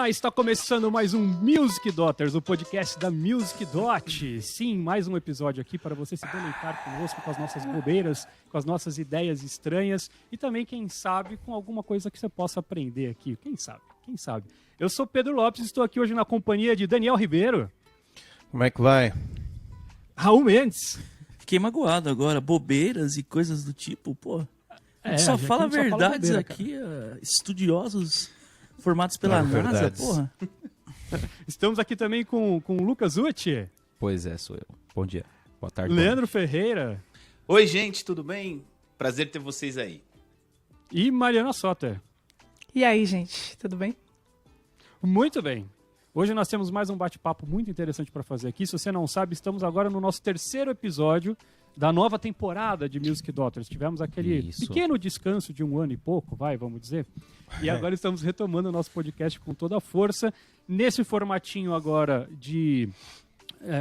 Olá, está começando mais um Music Daughters, o podcast da Music Dot. Sim, mais um episódio aqui para você se deleitar conosco com as nossas bobeiras, com as nossas ideias estranhas e também, quem sabe, com alguma coisa que você possa aprender aqui. Quem sabe? Quem sabe? Eu sou Pedro Lopes e estou aqui hoje na companhia de Daniel Ribeiro. Como é que vai? Raul Mendes. Fiquei magoado agora, bobeiras e coisas do tipo, pô. já só que a fala gente só fala verdades bobeira, aqui, estudiosos formados pela NASA, verdades. porra. Estamos aqui também com o Lucas Uti, Pois é, sou eu. Bom dia. Boa tarde. Leandro Ferreira Oi, gente, tudo bem? Prazer ter vocês aí. e Mariana Soter. E aí, gente, tudo bem? Muito bem. Hoje nós temos mais um bate-papo muito interessante para fazer aqui. Se você não sabe, estamos agora no nosso terceiro episódio da nova temporada de Music Daughters. Tivemos aquele Isso. pequeno descanso de um ano e pouco, vamos dizer. E agora estamos retomando o nosso podcast com toda a força. Nesse formatinho agora de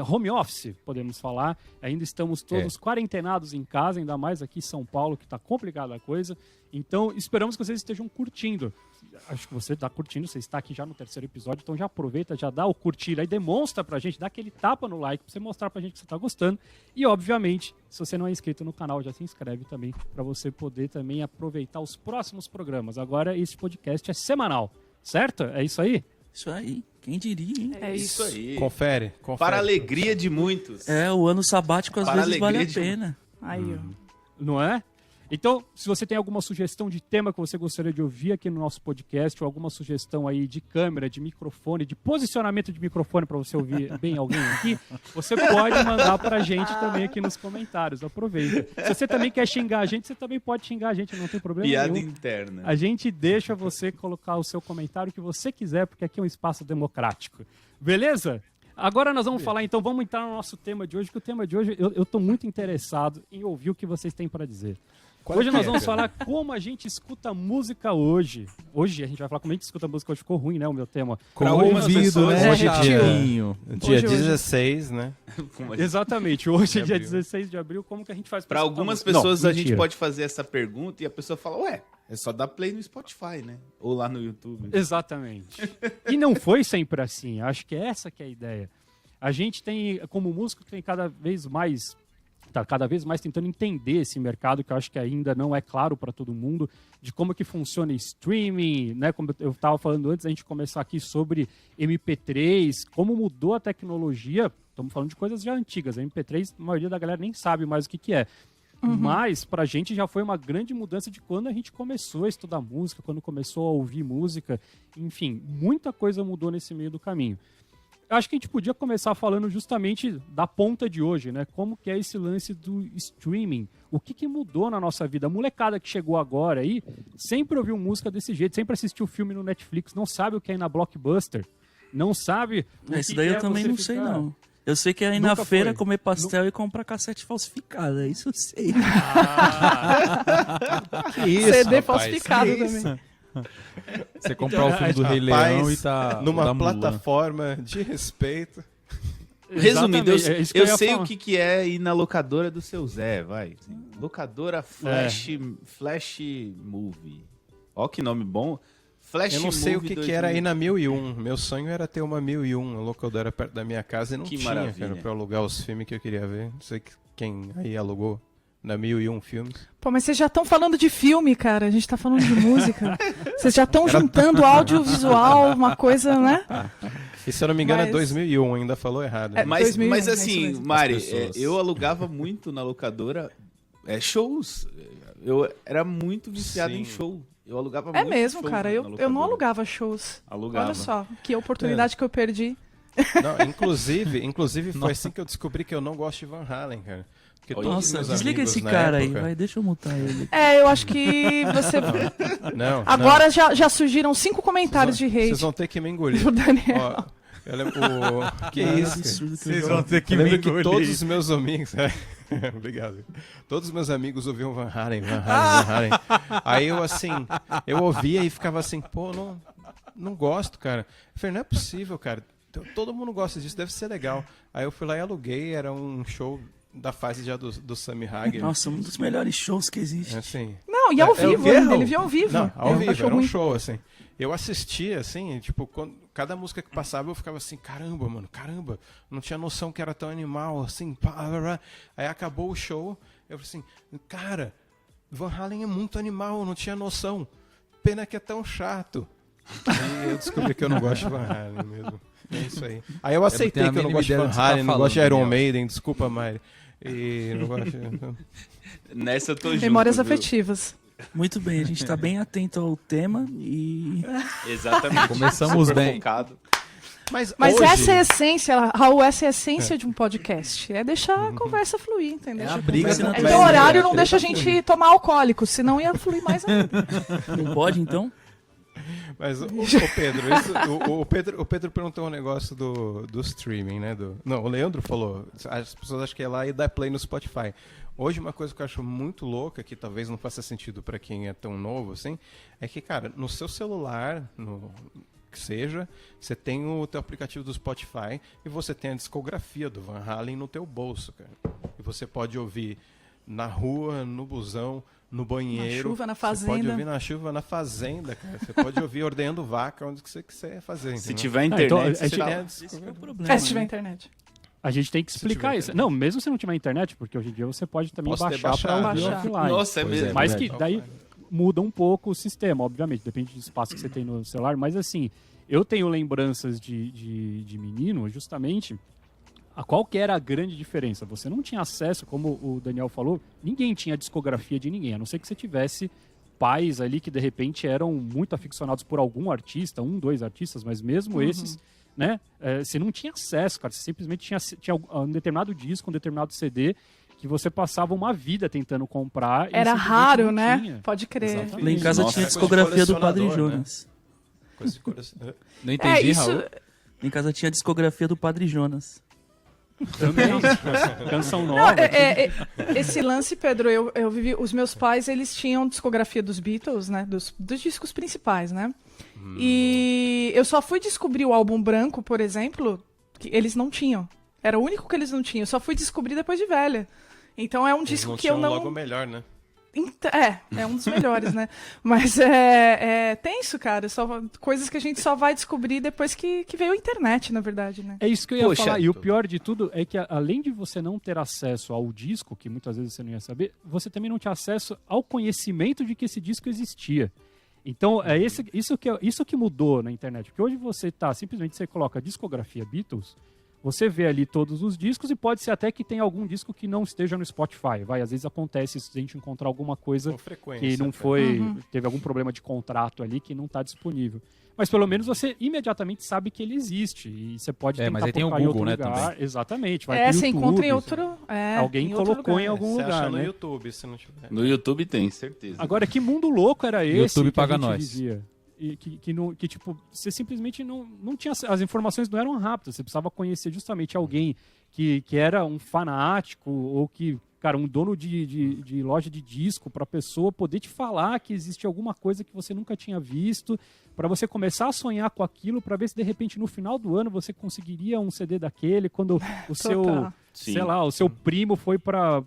home office, podemos falar. Ainda estamos todos quarentenados em casa, ainda mais aqui em São Paulo, que está complicada a coisa. Então, esperamos que vocês estejam curtindo. Acho que você está curtindo, você está aqui já no terceiro episódio, então já aproveita, já dá o curtir aí, demonstra pra gente, dá aquele tapa no like pra você mostrar pra gente que você tá gostando. E, obviamente, se você não é inscrito no canal, já se inscreve também pra você poder também aproveitar os próximos programas. Agora, esse podcast é semanal, certo? É isso aí? Isso aí, quem diria, hein? É isso. aí. Confere. Para a alegria de muitos. O ano sabático às Para vezes vale a alegria de- pena. Aí, ó. Não é? Então, se você tem alguma sugestão de tema que você gostaria de ouvir aqui no nosso podcast, ou alguma sugestão aí de câmera, de microfone, de posicionamento de microfone para você ouvir bem alguém aqui, você pode mandar pra gente também aqui nos comentários. Aproveita. Se você também quer xingar a gente, você também pode xingar a gente, não tem problema Piada nenhum. interna. A gente deixa você colocar o seu comentário que você quiser, porque aqui é um espaço democrático. Beleza? Agora nós vamos falar, então, vamos entrar no nosso tema de hoje, que o tema de hoje eu estou muito interessado em ouvir o que vocês têm para dizer. Hoje nós vamos falar como a gente escuta música hoje. Hoje a gente vai falar como a gente escuta música hoje. Ficou ruim, né, o meu tema. Pra algumas pessoas, né? Hoje é dia, Chatinho. dia Hoje. 16, né? Exatamente. Hoje é dia abril. 16 de abril. Como que a gente faz Para escutar algumas música? pessoas Não, a gente mentira. pode fazer essa pergunta e a pessoa fala, ué, é só dar play no Spotify, né? Ou lá no YouTube. Exatamente. E não foi sempre assim. Acho que é essa que é a ideia. A gente tem, como músico, tem cada vez mais tentando entender esse mercado, que eu acho que ainda não é claro para todo mundo, de como que funciona streaming, né? Como eu estava falando antes, a gente começar aqui sobre MP3, como mudou a tecnologia. Estamos falando de coisas já antigas. A MP3, a maioria da galera nem sabe mais o que é. Mas pra gente já foi uma grande mudança de quando a gente começou a estudar música, quando começou a ouvir música. Enfim, muita coisa mudou nesse meio do caminho. Eu acho que a gente podia começar falando justamente da ponta de hoje, né? Como que é esse lance do streaming? O que mudou na nossa vida? A molecada que chegou agora aí sempre ouviu música desse jeito, sempre assistiu filme no Netflix, não sabe o que é ir na Blockbuster, não sabe o Isso que daí é eu também você não sei, ficar- não. Eu sei que é ir na Nunca feira foi. comer pastel e comprar cassete falsificada, isso eu sei. Que isso, CD rapaz? falsificado Que isso? também. Você comprar o filme do Rei Rapaz, Leão e tá numa da Mulan. plataforma de respeito. Resumindo, eu, Exatamente, é isso que eu ia sei falar. o que é ir na locadora do seu Zé, vai. Locadora Flash Movie. Ó que nome bom. Flash Eu não sei o Movie que era 2000. aí na 1001. Meu sonho era ter uma 1001, a locadora perto da minha casa e não Que tinha, maravilha. cara, pra alugar os filmes que eu queria ver. Não sei quem aí alugou na 1001 filmes. Pô, mas vocês já estão falando de filme, cara. A gente tá falando de música. Vocês já estão juntando audiovisual, uma coisa, né? E se eu não me engano é Mas- 2001, ainda falou errado. né? É, Mas 2001, é isso assim, mesmo. Mari, As pessoas. eu alugava muito na locadora shows. Eu era muito viciado Sim. em show. Eu alugava É muito mesmo, show cara. na Eu não locadora. alugava shows. Alugava. Olha só, que oportunidade que eu perdi. Não, inclusive foi assim que eu descobri que eu não gosto de Van Halen, cara. Porque todos os Nossa, meus desliga amigos esse na cara aí, época- vai, deixa eu mutar ele. Eu acho que você. Não, Agora já surgiram 5 comentários de Vocês hate vão ter que me engolir. do Daniel. Ó, eu lembro que Cara, isso? absurdo que eu Vocês já- vão ter que Eu me lembro que engolir. todos os meus amigos. Obrigado. Todos os meus amigos ouviam Van Halen, Van Halen, Van Halen. Aí eu assim, eu ouvia e ficava assim, pô, não gosto, cara. Eu falei, não é possível, cara. Todo mundo gosta disso, deve ser legal. Aí eu fui lá e aluguei, era um show da fase já do Sammy Hagar. Nossa, um dos melhores shows que existe. Assim, Não, Não, e ao vivo ainda, ele viu ao vivo. Não, ao vivo, achou era um ruim. show, assim. Eu assistia, assim, tipo, cada música que passava eu ficava assim, caramba, mano, caramba. Não tinha noção que era tão animal, assim, pá. Aí acabou o show, eu falei assim, cara, Van Halen é muito animal, eu não tinha noção. Pena que é tão chato. Aí eu descobri que eu não gosto de Van Halen mesmo. É isso aí. Aí eu aceitei tenho a que eu não mínima gosto de ideia Van do que você tá Halen, não gosto de falando, Iron Daniel. Maiden, desculpa, Mari. E não gosto de... Nessa eu tô junto. Memórias viu? afetivas. Muito bem, a gente tá bem atento ao tema e Exatamente. Começamos Super bem. focado. Mas hoje... essa é a essência, Raul, essa é a essência de um podcast. É deixar a conversa fluir, entendeu? É a briga Mas não entre tem- Então o horário não treta deixa a gente tomar alcoólico, senão ia fluir mais ainda. não pode então? Mas o Pedro, o Pedro perguntou um negócio do streaming, né? Não, o Leandro falou. As pessoas acham que é lá e dá play no Spotify. Hoje uma coisa que eu acho muito louca, que talvez não faça sentido para quem é tão novo assim, é que, cara, no seu celular, que seja, você tem o teu aplicativo do Spotify e você tem a discografia do Van Halen no teu bolso, cara. E você pode ouvir na rua, no busão, no banheiro. Na chuva, na Você pode fazenda. ouvir na chuva, na fazenda, cara. Você pode ouvir ordenhando vaca, onde que você quiser fazer. Se entendeu? tiver então, internet, a você gente- tá- Esse que é o problema. É, se tiver né? internet. A gente tem que explicar tiver isso. internet. Não, mesmo se não tiver internet, porque hoje em dia você pode também Posso ter baixar para baixado. ouvir Baixar. offline. Nossa, é Pois mesmo. é, Mas verdade. que daí muda um pouco o sistema, obviamente, depende do espaço que você tem no celular. Mas assim, eu tenho lembranças de menino, justamente, a qual que era a grande diferença? Você não tinha acesso, como o Daniel falou, ninguém tinha discografia de ninguém, a não ser que você tivesse pais ali que de repente eram muito aficionados por algum artista, dois artistas, mas mesmo esses, né? Você não tinha acesso, cara. Você simplesmente tinha um determinado disco, um determinado CD que você passava uma vida tentando comprar. e Era simplesmente raro, não né? tinha. Pode crer. Exatamente. Lá em casa Nossa, tinha a é coisa de discografia do Padre colecionador, né? Jonas. Coisa de coração. Não entendi, isso. Raul. Lá em casa tinha a discografia do Padre Jonas. Também. Canção Não, nova. esse lance, Pedro, eu vivi. Os meus pais, eles tinham discografia dos Beatles, né? Dos discos principais, né? E eu só fui descobrir o álbum branco, por exemplo, que eles não tinham. Era o único que eles não tinham. Eu só fui descobrir depois de velha. Então é um disco Não que eu tinha não. logo melhor, né? É um dos melhores, né? Mas é tenso, cara. Coisas que a gente só vai descobrir depois que veio a internet, na verdade, né? É isso que eu ia Poxa, falar. E o pior de tudo é que, além de você não ter acesso ao disco, que muitas vezes você não ia saber, você também não tinha acesso ao conhecimento de que esse disco existia. Então, isso que mudou na internet. Porque hoje simplesmente você coloca discografia Beatles, você vê ali todos os discos e pode ser até que tenha algum disco que não esteja no Spotify. Às vezes acontece se a gente encontrar alguma coisa Com frequência. que não cara. foi, teve algum problema de contrato ali que não está disponível. Mas pelo menos você imediatamente sabe que ele existe e você pode tentar mas aí tem o procurar em Google, outro né, lugar. Exatamente. Vai pro Você YouTube, encontra em outro. Alguém em outro colocou lugar. em algum Você lugar, acha no né? YouTube, se não tiver. No YouTube tem, certeza. Agora, que mundo louco era esse YouTube que a paga gente nós. vivia? E que, tipo, você simplesmente não tinha... As informações não eram rápidas. Você precisava conhecer justamente alguém que era um fanático ou que, cara, um dono de loja de disco para a pessoa poder te falar que existe alguma coisa que você nunca tinha visto, para você começar a sonhar com aquilo, para ver se de repente no final do ano você conseguiria um CD daquele, quando o seu, Sim. sei lá, o seu primo foi pro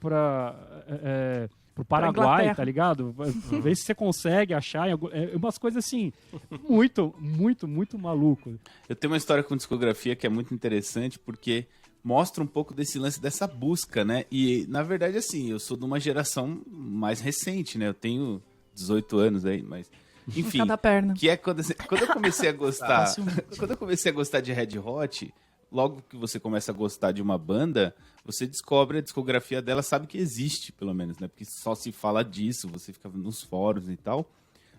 Paraguai, Inglaterra. tá ligado? Ver se você consegue achar umas coisas assim, muito, muito, muito maluco. Eu tenho uma história com discografia que é muito interessante porque mostra um pouco desse lance dessa busca, né? E, na verdade, assim, eu sou de uma geração mais recente, né? Eu tenho 18 anos aí, mas... Enfim, Cada perna. que é quando eu comecei a gostar... quando eu comecei a gostar de Red Hot, logo que você começa a gostar de uma banda, você descobre a discografia dela, sabe que existe, pelo menos, né? Porque só se fala disso, você fica nos fóruns e tal.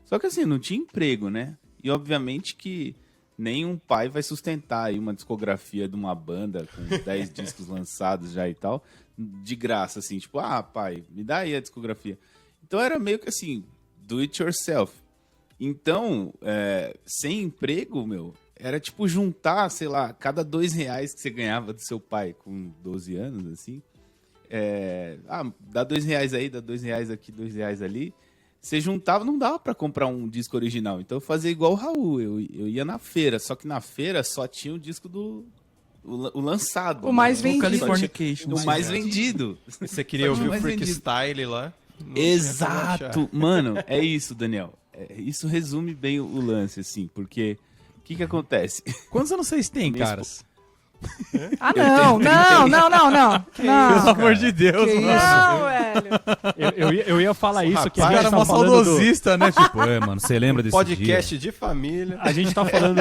Só que assim, não tinha emprego, né? E obviamente que nenhum pai vai sustentar aí uma discografia de uma banda com 10 discos lançados já e tal, de graça, assim, tipo, pai, me dá aí a discografia. Então era meio que assim, do it yourself. Então, sem emprego, era tipo juntar, sei lá, cada R$2 que você ganhava do seu pai com 12 anos, assim. Dá R$2 aí, dá R$2 aqui, R$2 ali. Você juntava, não dava pra comprar um disco original. Então eu fazia igual o Raul, eu ia na feira. Só que na feira só tinha o disco o lançado. O mais né? vendido. Californication. O mais vendido. Você queria ouvir o Mais Freak vendido. Style lá? Não tinha como achar. Exato! Mano, é isso, Daniel. Isso resume bem o lance, assim, porque o que acontece? Quantos anos vocês têm, Minha caras? Ah, não. Não. Pelo amor de Deus, Que mano. não, velho. Eu ia falar isso, que a O gente cara é tá mó falando do... saudosista, né? Tipo, mano, você lembra desse Podcast de família. A gente tá falando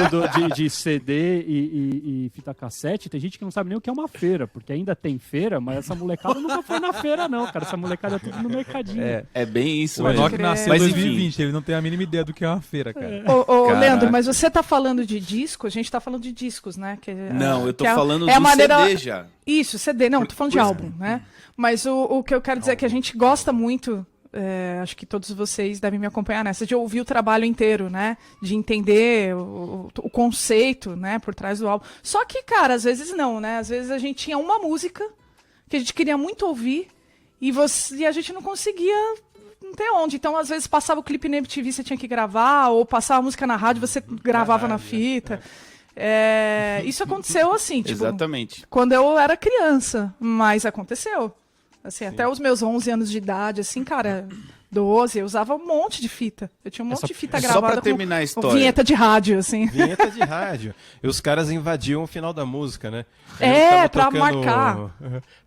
de CD e fita cassete, tem gente que não sabe nem o que é uma feira, porque ainda tem feira, mas essa molecada nunca foi na feira, não, cara. Essa molecada é tudo no mercadinho. É bem isso, O mesmo. Enoch nasceu em Mas, enfim. 2020, ele não tem a mínima ideia do que é uma feira, cara. Ô, Caraca. Leandro, mas você tá falando de disco? A gente tá falando de discos, né? Não, eu tô que falando é a do maneira... CD já. Isso, CD. Não, tô falando de álbum, né? Mas o que eu quero dizer é que a gente gosta muito, acho que todos vocês devem me acompanhar nessa, de ouvir o trabalho inteiro, né? De entender o conceito, né? Por trás do álbum. Só que, cara, às vezes não, né? Às vezes a gente tinha uma música que a gente queria muito ouvir e a gente não conseguia... Não tem onde. Então, às vezes, passava o clipe na MTV, você tinha que gravar, ou passava a música na rádio, você gravava na fita. Isso aconteceu assim, tipo, Exatamente. quando eu era criança, mas aconteceu. Assim, até os meus 11 anos de idade, assim, cara, 12, eu usava um monte de fita. Eu tinha um monte de fita Só gravada pra terminar a com história. vinheta de rádio, assim. Vinheta de rádio. E os caras invadiam o final da música, né? Pra marcar.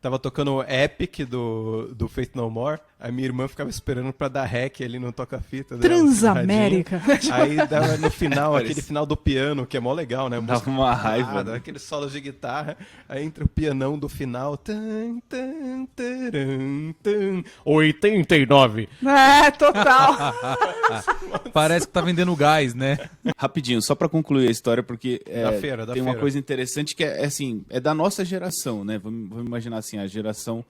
Tava tocando o Epic do Faith No More. A minha irmã ficava esperando pra dar rec ali no toca-fita. dela, Transamérica. radinho. Aí dava no final, aquele final do piano, que é mó legal, né? Dava uma raiva, né? Aquele solo de guitarra. Aí entra o pianão do final. Tan, tan, taran, tan. 89. Total. Parece que tá vendendo gás, né? Rapidinho, só pra concluir a história, porque Da feira. tem uma coisa interessante que é assim, é da nossa geração, né? Vamos imaginar assim, a geração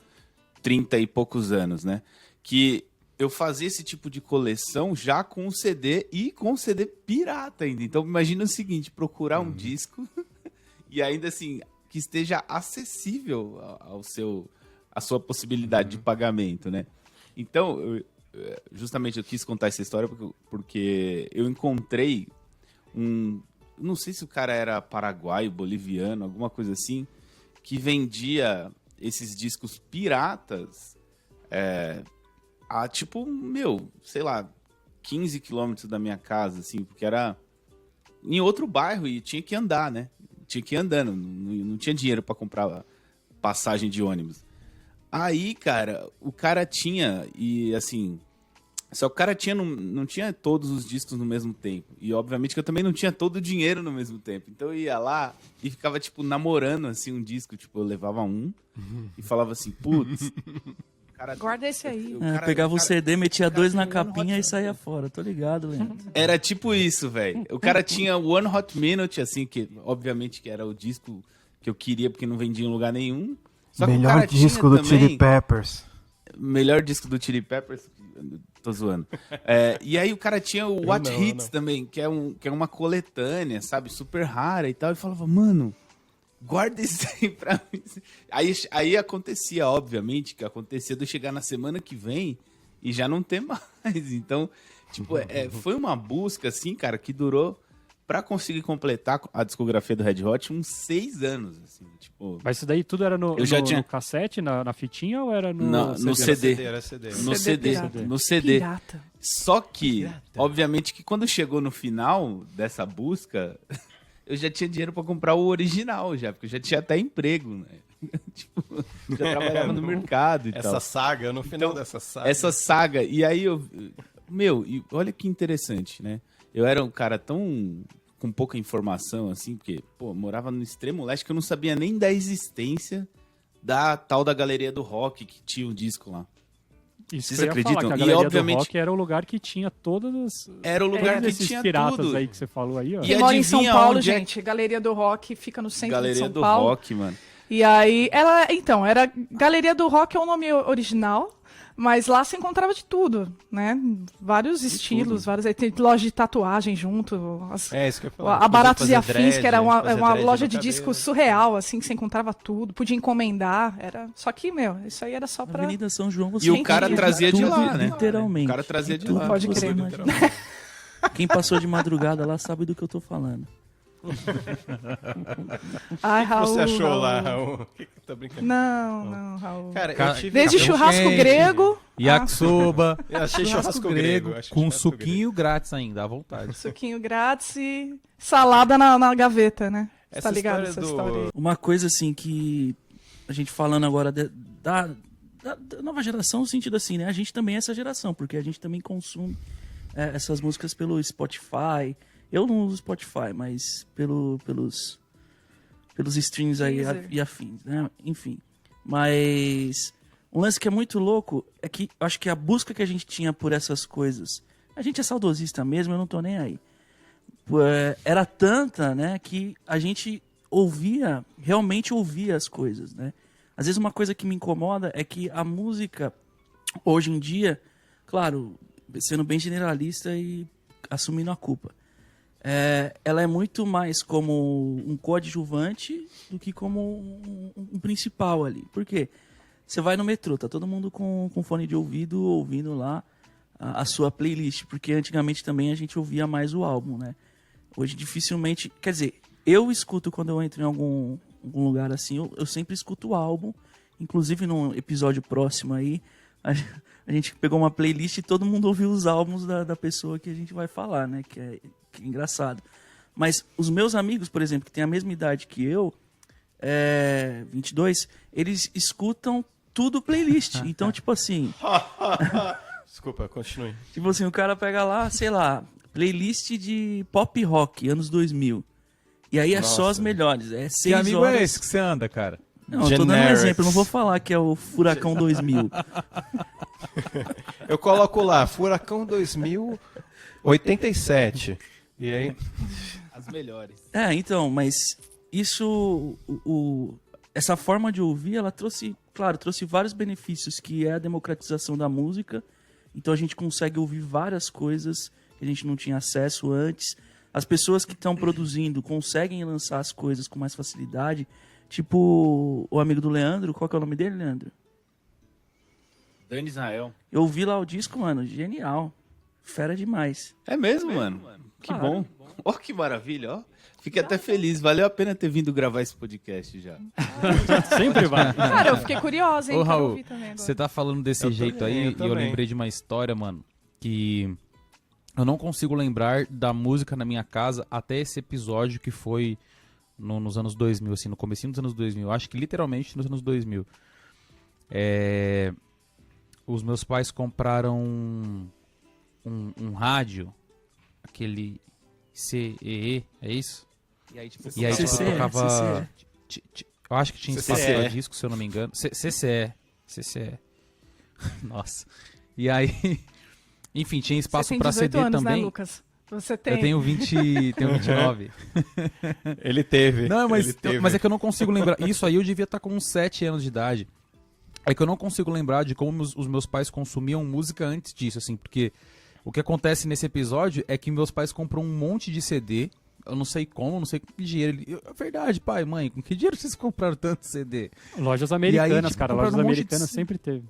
30 e poucos anos, né? Que eu fazia esse tipo de coleção já com o CD e com o CD pirata ainda. Então imagina o seguinte, procurar um disco e ainda assim, que esteja acessível à sua possibilidade de pagamento, né? Então, justamente eu quis contar essa história porque eu encontrei não sei se o cara era paraguaio, boliviano, alguma coisa assim, que vendia esses discos piratas a tipo, sei lá, 15 quilômetros da minha casa, assim, porque era em outro bairro e tinha que andar, né? Tinha que ir andando, não tinha dinheiro para comprar passagem de ônibus. Aí, cara, o cara tinha, e assim... Só que o cara não tinha todos os discos no mesmo tempo. E obviamente que eu também não tinha todo o dinheiro no mesmo tempo. Então eu ia lá e ficava, tipo, namorando, assim, um disco. Tipo, eu levava um e falava assim, putz... Guarda esse aí. Pegava o CD, metia dois na capinha e saía fora. Tô ligado, Leandro. Era tipo isso, velho. O cara tinha One Hot Minute, assim, que obviamente que era o disco que eu queria, porque não vendia em lugar nenhum. Só que o Melhor cara disco tinha do Chili também... Peppers. Melhor disco do Chili Peppers. Tô zoando. E aí o cara tinha o What Hits também, que é uma coletânea, sabe? Super rara e tal. E falava, mano, guarda isso aí pra mim. Aí acontecia, obviamente, que acontecia de eu chegar na semana que vem e já não ter mais. Então, tipo, foi uma busca, assim, cara, que durou... Pra conseguir completar a discografia do Red Hot, uns 6 anos, assim, tipo... Mas isso daí tudo era no cassete, na fitinha, ou era no CD? Era CD. No CD. pirata. No CD. Pirata. Só que, obviamente, que quando chegou no final dessa busca, eu já tinha dinheiro pra comprar o original, já, porque eu já tinha até emprego, né? Tipo, já trabalhava no mercado e tal. Essa saga, no final Então, dessa saga. Essa saga, e aí e olha que interessante, né? Eu era um cara com pouca informação, assim, porque, pô, morava no extremo leste que eu não sabia nem da existência da tal da Galeria do Rock, que tinha um disco lá. Isso Vocês que eu ia acreditam? falar, que a E, Galeria obviamente, do Rock era o lugar que tinha todas as... Era o lugar que esses tinha piratas tudo. aí que você falou aí, ó. E Quem mora em São adivinha Paulo, onde é- gente, Galeria do Rock fica no centro Galeria de São do Paulo. Rock, mano. E aí, era Galeria do Rock é o nome original, mas lá se encontrava de tudo, né? Vários estilos, tem loja de tatuagem junto, Isso que eu ia falar. a Baratos e Podia Afins, fazer que era uma dread loja no de cabelo. discos surreal, assim, que você encontrava tudo, podia encomendar, só que, isso aí era só pra... Avenida São João, você E o Gente, cara tudo, trazia de tudo, lá, né? Literalmente. O cara trazia de Tudo lá. Pode que você crer. imaginar. Quem passou de madrugada lá sabe do que eu tô falando. Ai, O que Raul. você achou Raul. lá, Raul? Tá brincando? não, Raul. Cara, Cara, eu tive... Desde cachorro churrasco quente, grego, Yakisoba. Eu achei churrasco grego. Acho que com churrasco suquinho grátis ainda, à vontade. suquinho grátis e salada na gaveta, né? Você Essa tá ligado história essa do- história aí? Uma coisa assim que a gente falando agora da nova geração, no sentido assim, né? A gente também é essa geração, porque a gente também consome essas músicas pelo Spotify. Eu não uso Spotify, mas pelos streams aí Deezer. e afins, né? Enfim. Mas um lance que é muito louco é que eu acho que a busca que a gente tinha por essas coisas, a gente é saudosista mesmo, eu não tô nem aí. Era tanta, né, que a gente realmente ouvia as coisas, né? Às vezes uma coisa que me incomoda é que a música, hoje em dia, claro, sendo bem generalista e assumindo a culpa, ela é muito mais como um coadjuvante do que como um principal ali. Por quê? Você vai no metrô, tá todo mundo com fone de ouvido, ouvindo lá a sua playlist, porque antigamente também a gente ouvia mais o álbum, né? Hoje dificilmente, quer dizer, eu escuto quando eu entro em algum lugar assim, eu sempre escuto o álbum, inclusive num episódio próximo aí, a gente pegou uma playlist e todo mundo ouviu os álbuns da pessoa que a gente vai falar, né? Que é engraçado. Mas os meus amigos, por exemplo, que têm a mesma idade que eu, 22, eles escutam tudo playlist. Então, tipo assim, Desculpa, continue. tipo assim, o cara pega lá, sei lá, playlist de pop rock, anos 2000. E aí é só as melhores. É 6 Que amigo horas. é esse que você anda, cara? Não, eu tô dando um Generics. exemplo, eu não vou falar que é o Furacão 2000. Eu coloco lá, Furacão 2087. E aí... As melhores. Então, mas isso, essa forma de ouvir, ela trouxe vários benefícios, que é a democratização da música. Então a gente consegue ouvir várias coisas que a gente não tinha acesso antes. As pessoas que estão produzindo conseguem lançar as coisas com mais facilidade. Tipo o amigo do Leandro, qual que é o nome dele, Leandro? Dani Israel. Eu ouvi lá o disco, mano, genial. Fera demais. É mesmo, mano? Que Claro. bom. Ó, que maravilha, ó. Fiquei até feliz. Valeu a pena ter vindo gravar esse podcast já. Sempre vai. Cara, eu fiquei curiosa, hein? Ô, Quero Raul, ouvir também agora. você tá falando desse Eu jeito também, aí, eu e eu também. lembrei de uma história, mano, que eu não consigo lembrar da música na minha casa até esse episódio que foi nos anos 2000, assim, no comecinho dos anos 2000. Acho que literalmente nos anos 2000. Os meus pais compraram um rádio, aquele CEE, é isso? E aí, tipo, E aí, tipo, CCE, tocava... CCE. Eu acho que tinha espaço CCE. pra disco, se eu não me engano. CCE. Nossa. E aí... Enfim, tinha espaço Você tem pra 18 CD anos, também. né, Lucas? Você tem. Eu tenho 29. Ele teve. Não, ele teve. mas é que eu não consigo lembrar. Isso aí eu devia estar com uns 7 anos de idade. É que eu não consigo lembrar de como os meus pais consumiam música antes disso, assim, porque o que acontece nesse episódio é que meus pais compram um monte de CD. Eu não sei como, não sei com que dinheiro. É verdade, pai, mãe, com que dinheiro vocês compraram tanto CD? Lojas americanas, tipo, cara. compraram Lojas um monte de americanas c- sempre teve.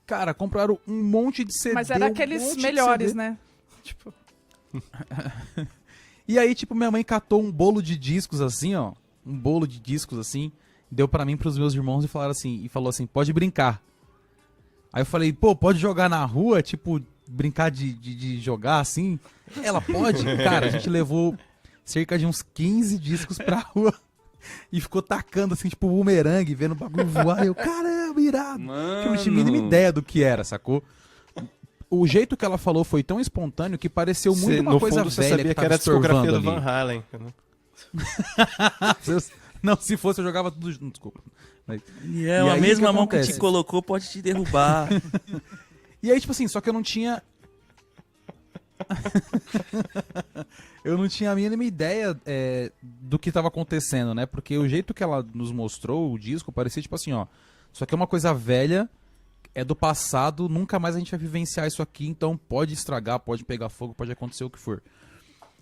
Cara, compraram um monte de CD. Mas era um aqueles monte de melhores, CD. né? Tipo, E aí, tipo, minha mãe catou um bolo de discos assim, ó. Um bolo de discos assim. Deu pra mim, pros meus irmãos e falou assim, pode brincar. Aí eu falei, pô, pode jogar na rua? Tipo, brincar de jogar assim? Ela pode? Cara, a gente levou cerca de uns 15 discos pra rua. E ficou tacando assim, tipo, bumerangue, vendo o bagulho voar. E eu, caramba, irado. Mano. Que eu não tinha a mínima ideia do que era, sacou? O jeito que ela falou foi tão espontâneo que pareceu muito uma no coisa fundo, você velha sabia que que era a tava discografia estorvando do ali. Van Halen. Né? Não, se fosse eu jogava tudo junto, desculpa. E E a aí, mesma o que mão que te acontece? colocou pode te derrubar. E aí, tipo assim, só que eu não tinha... eu não tinha a mínima ideia do que tava acontecendo, né? Porque o jeito que ela nos mostrou o disco parecia tipo assim, ó. Isso aqui é uma coisa velha, é do passado, nunca mais a gente vai vivenciar isso aqui, então pode estragar, pode pegar fogo, pode acontecer o que for.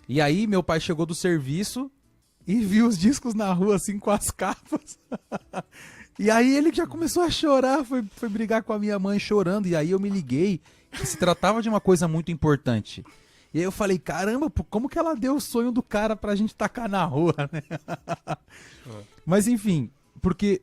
E aí, meu pai chegou do serviço e viu os discos na rua, assim, com as capas. E aí ele já começou a chorar, foi brigar com a minha mãe chorando. E aí eu me liguei que se tratava de uma coisa muito importante. E aí eu falei, caramba, pô, como que ela deu o sonho do cara pra gente tacar na rua, né? Mas enfim, porque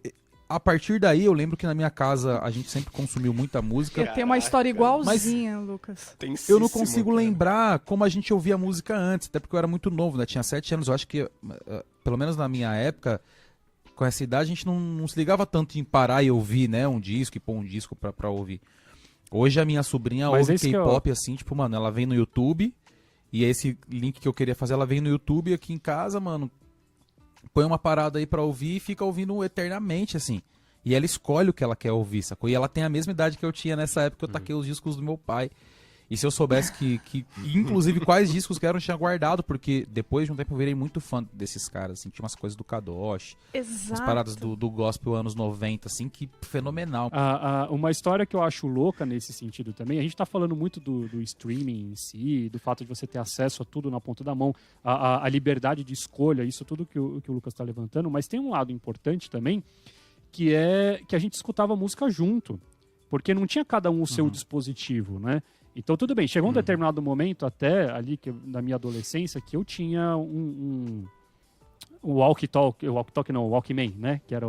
a partir daí eu lembro que na minha casa a gente sempre consumiu muita música. Eu tenho uma história igualzinha, Lucas. Eu não consigo lembrar como a gente ouvia música antes, até porque eu era muito novo, né? Tinha 7 anos, eu acho que, pelo menos na minha época, com essa idade, a gente não se ligava tanto em parar e ouvir, né? Um disco e pôr um disco pra ouvir. Hoje a minha sobrinha Mas ouve esse que K-pop assim, tipo, mano, ela vem no YouTube, e esse link que eu queria fazer, ela vem no YouTube aqui em casa, mano, põe uma parada aí pra ouvir e fica ouvindo eternamente, assim. E ela escolhe o que ela quer ouvir, sacou? E ela tem a mesma idade que eu tinha nessa época, eu taquei os discos do meu pai. E se eu soubesse que inclusive, quais discos que eu tinha guardado, porque depois de um tempo eu virei muito fã desses caras, assim, tinha umas coisas do Kadosh, Exato. umas paradas do gospel anos 90, assim, que fenomenal. Uma história que eu acho louca nesse sentido também, a gente tá falando muito do streaming em si, do fato de você ter acesso a tudo na ponta da mão, a liberdade de escolha, isso tudo que o Lucas tá levantando, mas tem um lado importante também, que é que a gente escutava música junto, porque não tinha cada um o seu dispositivo, né? Então, tudo bem, chegou um determinado momento, até ali na minha adolescência, que eu tinha um Walkman, né? Que era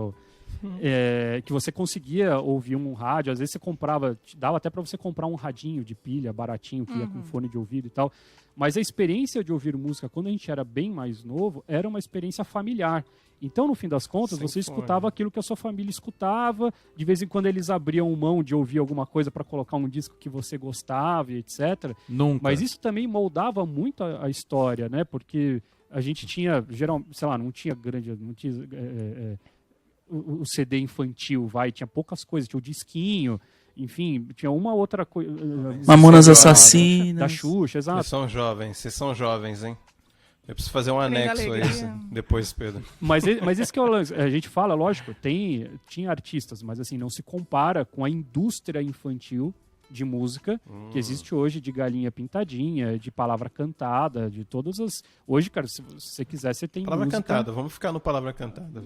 que você conseguia ouvir um rádio, às vezes você comprava, dava até para você comprar um radinho de pilha baratinho, que ia com fone de ouvido e tal. Mas a experiência de ouvir música quando a gente era bem mais novo era uma experiência familiar. Então, no fim das contas, você escutava aquilo que a sua família escutava. De vez em quando eles abriam mão de ouvir alguma coisa para colocar um disco que você gostava, etc. Nunca. Mas isso também moldava muito a história, né? Porque a gente tinha, sei lá, não tinha o CD infantil, tinha poucas coisas, tinha o disquinho, enfim, tinha uma outra coisa. Mamonas Assassinas. Da Xuxa, exato. Vocês são jovens, hein? Eu preciso fazer um Trem da anexo a Alegria. isso depois, Pedro. Mas esse que é o lance. A gente fala, lógico, tinha artistas, mas assim, não se compara com a indústria infantil de música que existe hoje, de Galinha Pintadinha, de Palavra Cantada, de todas as... Hoje, cara, se você quiser, você tem Palavra música... cantada, vamos ficar no Palavra Cantada.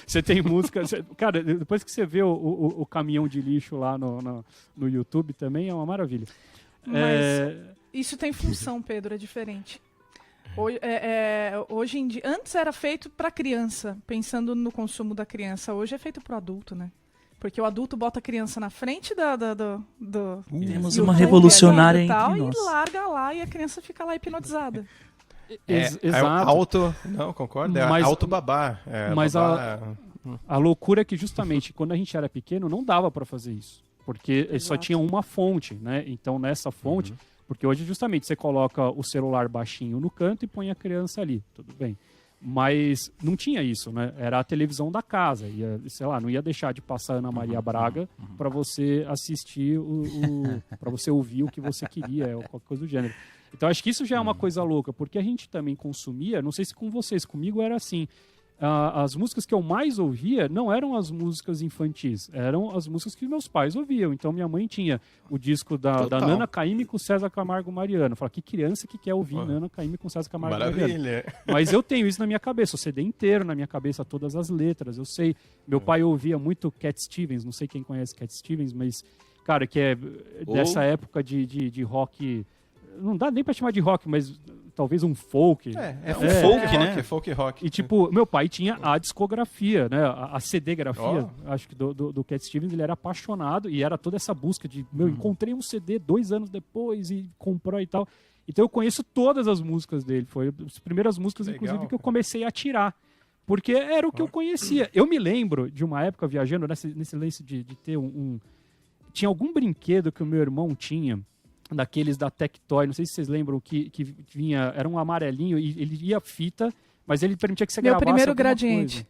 Você tem música... Cara, depois que você vê o caminhão de lixo lá no YouTube também, é uma maravilha. Mas isso tem função, Pedro, é diferente. Hoje em dia, antes era feito para criança, pensando no consumo da criança. Hoje é feito para o adulto, né? Porque o adulto bota a criança na frente do Temos YouTube uma revolucionária e tal, entre e nós. larga lá e a criança fica lá hipnotizada. Exato. Não, concordo? É Mas- auto-babá. mas babá, A loucura é que justamente quando a gente era pequeno não dava para fazer isso. Porque só Exato. tinha uma fonte, né? Então nessa fonte... Porque hoje justamente você coloca o celular baixinho no canto e põe a criança ali, tudo bem. Mas não tinha isso, né? Era a televisão da casa. Sei lá, não ia deixar de passar Ana Maria Braga para você assistir para você ouvir o que você queria, ou qualquer coisa do gênero. Então acho que isso já é uma coisa louca, porque a gente também consumia, não sei se com vocês, comigo era assim. As músicas que eu mais ouvia não eram as músicas infantis, eram as músicas que meus pais ouviam. Então minha mãe tinha o disco da Total. Nana Caymmi com César Camargo Mariano. Eu falava, que criança que quer ouvir Nana Caymmi com César Camargo Mariano? Maravilha. Mas eu tenho isso na minha cabeça, o CD inteiro na minha cabeça, todas as letras, eu sei. Meu pai ouvia muito Cat Stevens, não sei quem conhece Cat Stevens, mas, cara, que é dessa época de rock... Não dá nem pra chamar de rock, mas talvez um folk. Folk, né? Folk rock. E, tipo, meu pai tinha a discografia, né? A CD-grafia, acho que do Cat Stevens, ele era apaixonado e era toda essa busca de, encontrei um CD 2 anos depois e comprou e tal. Então eu conheço todas as músicas dele. Foi as primeiras músicas, Legal, inclusive, que eu cara. comecei a tirar. Porque era o que eu conhecia. Eu me lembro de uma época viajando nesse lance de ter Tinha algum brinquedo que o meu irmão tinha, daqueles da Tectoy, não sei se vocês lembram, que vinha, era um amarelinho e ele ia fita, mas ele permitia que você Meu gravasse primeiro alguma gradiente.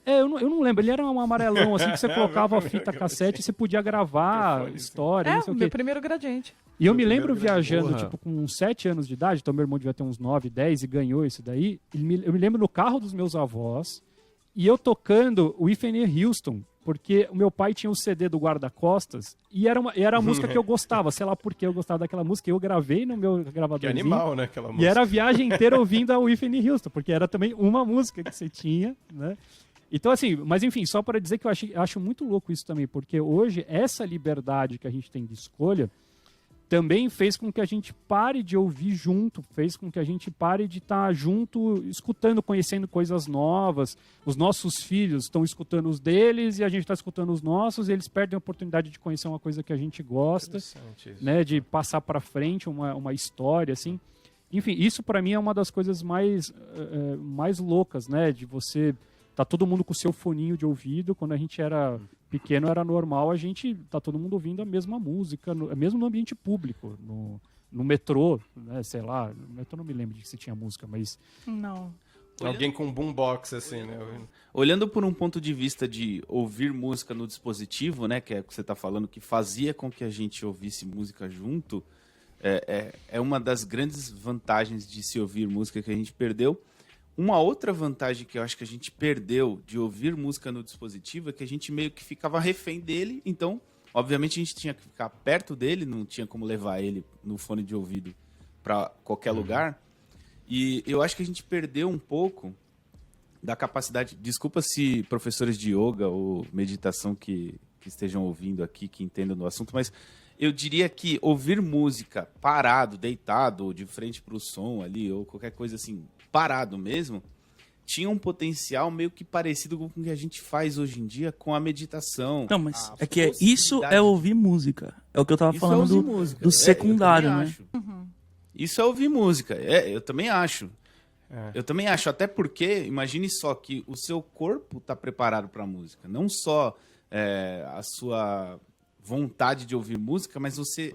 coisa. Eu não lembro, ele era um amarelão, assim, que você colocava a fita cassete e você podia gravar história, não sei o quê. Meu primeiro gradiente. E eu me Meu lembro primeiro viajando, porra. tipo, com uns 7 anos de idade, então meu irmão devia ter uns 9, 10 e ganhou isso daí. Eu me lembro no carro dos meus avós e eu tocando o Whitney Houston, porque o meu pai tinha o CD do Guarda-Costas e era a música que eu gostava, sei lá por que eu gostava daquela música, eu gravei no meu Que gravadorzinho. animal, né? Aquela E música. era a viagem inteira ouvindo a Whitney Houston, porque era também uma música que você tinha, né? Então, assim, mas enfim, só para dizer que eu acho muito louco isso também, porque hoje essa liberdade que a gente tem de escolha também fez com que a gente pare de ouvir junto, fez com que a gente pare de estar junto, escutando, conhecendo coisas novas. Os nossos filhos estão escutando os deles e a gente está escutando os nossos, e eles perdem a oportunidade de conhecer uma coisa que a gente gosta, Interessante isso. né, de passar para frente uma história, assim. Enfim, isso para mim é uma das coisas mais loucas, né, de você... Tá todo mundo com o seu foninho de ouvido. Quando a gente era pequeno, era normal a gente... Tá todo mundo ouvindo a mesma música, mesmo no ambiente público, no metrô, né? Sei lá, no metrô não me lembro de que se tinha música, mas... Não. Alguém com um boombox, assim, né? Olhando por um ponto de vista de ouvir música no dispositivo, né, que é o que você está falando, que fazia com que a gente ouvisse música junto, é uma das grandes vantagens de se ouvir música que a gente perdeu. Uma outra vantagem que eu acho que a gente perdeu de ouvir música no dispositivo é que a gente meio que ficava refém dele, então, obviamente, a gente tinha que ficar perto dele, não tinha como levar ele no fone de ouvido para qualquer lugar. E eu acho que a gente perdeu um pouco da capacidade... Desculpa se professores de yoga ou meditação que estejam ouvindo aqui, que entendam do assunto, mas eu diria que ouvir música parado, deitado, ou de frente para o som ali, ou qualquer coisa assim, parado mesmo, tinha um potencial meio que parecido com o que a gente faz hoje em dia com a meditação. Não, mas a isso é possibilidade- ouvir música. É o que eu tava Isso falando é ouvir música. do secundário, eu também né? acho. Isso é ouvir música. Eu também acho. Eu também acho, até porque, imagine só que o seu corpo está preparado para a música. Não só a sua vontade de ouvir música, mas você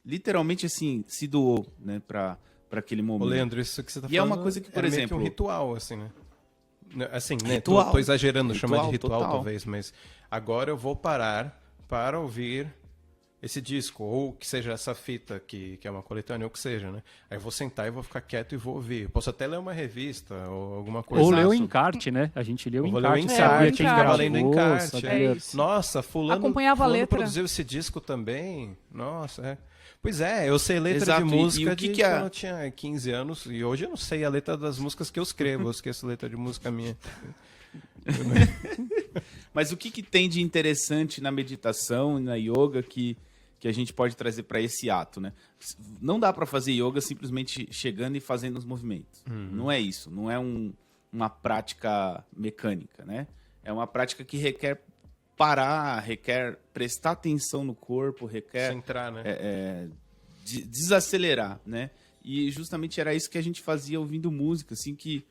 literalmente assim se doou, né, para aquele Ô, momento. Leandro, isso que você tá E é falando uma coisa que, por era meio exemplo- que um ritual, assim, né? Assim, né? Ritual. Tô exagerando, chamar de Ritual, ritual total. talvez, mas agora eu vou parar para ouvir esse disco, ou que seja essa fita que é uma coletânea, ou que seja, né? Aí eu vou sentar e vou ficar quieto e vou ouvir. Posso até ler uma revista ou alguma coisa. Ou ler o Exato. encarte, né? A gente leu o Eu vou ler o encarte. encarte, sabia quem ficava gravou, lendo o encarte, sabia- É isso. Nossa, Acompanhava a fulano letra. produziu esse disco também. Nossa, é. Pois é, eu sei letra Exato, de e música o que de que é? quando eu tinha 15 anos, e hoje eu não sei a letra das músicas que eu escrevo, eu esqueço letra de música minha. Mas o que tem de interessante na meditação e na yoga que a gente pode trazer para esse ato, né? Não dá para fazer yoga simplesmente chegando e fazendo os movimentos. Não é isso. Não é uma prática mecânica, né? É uma prática que requer parar, requer prestar atenção no corpo, requer Centrar, né? desacelerar, né? E justamente era isso que a gente fazia ouvindo música, assim, que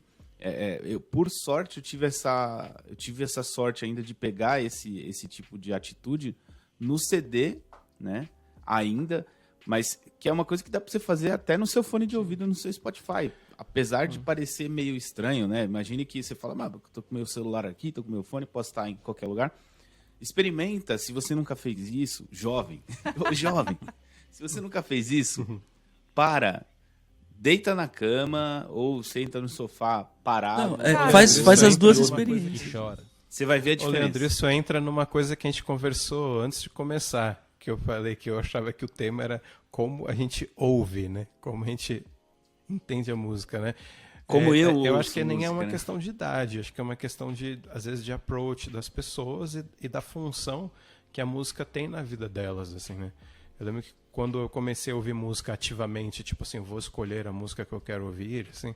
eu, por sorte, eu tive essa sorte ainda de pegar esse tipo de atitude no CD, né? Ainda, mas que é uma coisa que dá pra você fazer até no seu fone de ouvido, no seu Spotify. Apesar de parecer meio estranho, né? Imagine que você fala, eu tô com meu celular aqui, tô com meu fone, posso estar em qualquer lugar. Experimenta, se você nunca fez isso, jovem, jovem, se você nunca fez isso, deita na cama ou senta no sofá parado. Não, Cara, faz isso as entra duas numa experiências. Que chora. Você vai ver a Ô, diferença. Leandro, isso entra numa coisa que a gente conversou antes de começar, que eu falei que eu achava que o tema era como a gente ouve, né? Como a gente entende a música, né? Como eu acho ouço que nem é música, uma né? questão de idade, acho que é uma questão de, às vezes, de approach das pessoas e da função que a música tem na vida delas, assim, né? Eu lembro que quando eu comecei a ouvir música ativamente, tipo assim, vou escolher a música que eu quero ouvir, assim,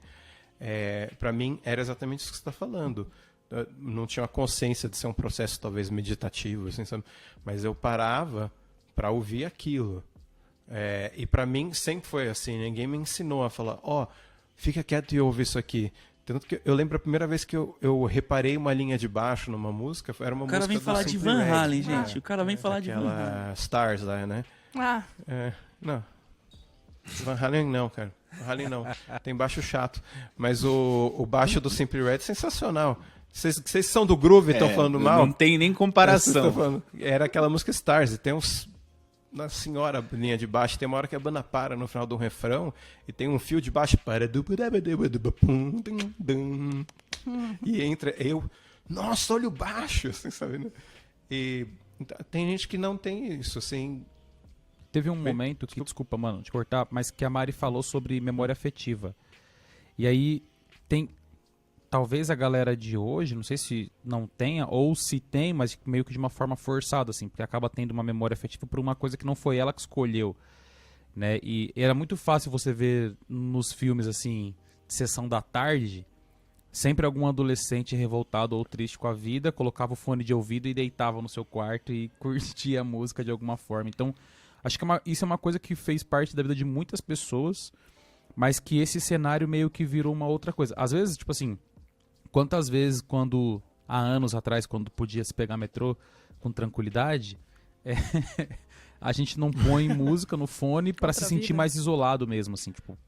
para mim era exatamente isso que você está falando. Eu não tinha uma consciência de ser um processo talvez meditativo, assim, sabe? Mas eu parava para ouvir aquilo. E para mim sempre foi assim, ninguém me ensinou a falar, fica quieto e ouve isso aqui. Tanto que eu lembro a primeira vez que eu reparei uma linha de baixo numa música, era uma O cara música vem do falar de Simply Van Red. Halen, gente. O cara vem falar de Van Halen. Aquela Stars lá, né? Ah, Não. Van Halen não, cara. Van Halen não. Tem baixo chato. Mas o baixo do Simply Red é sensacional. Vocês são do groove e estão falando mal? Não tem nem Vocês comparação. estão falando- Era aquela música Stars. E tem uns... Nossa senhora, linha de baixo. Tem uma hora que a banda para no final de um refrão e tem um fio de baixo. E entra eu... Nossa, olha o baixo, assim, sabe? Né? E tem gente que não tem isso, assim... Teve um momento que, desculpa, mano, te cortar, mas que a Mari falou sobre memória afetiva. E aí tem, talvez a galera de hoje, não sei se não tenha, ou se tem, mas meio que de uma forma forçada, assim, porque acaba tendo uma memória afetiva por uma coisa que não foi ela que escolheu. né? E era muito fácil você ver nos filmes, assim, de sessão da tarde, sempre algum adolescente revoltado ou triste com a vida, colocava o fone de ouvido e deitava no seu quarto e curtia a música de alguma forma. Então, acho que isso é uma coisa que fez parte da vida de muitas pessoas, mas que esse cenário meio que virou uma outra coisa. Às vezes, tipo assim, quantas vezes há anos atrás, quando podia se pegar metrô com tranquilidade, a gente não põe música no fone pra se sentir mais isolado mesmo, assim, tipo,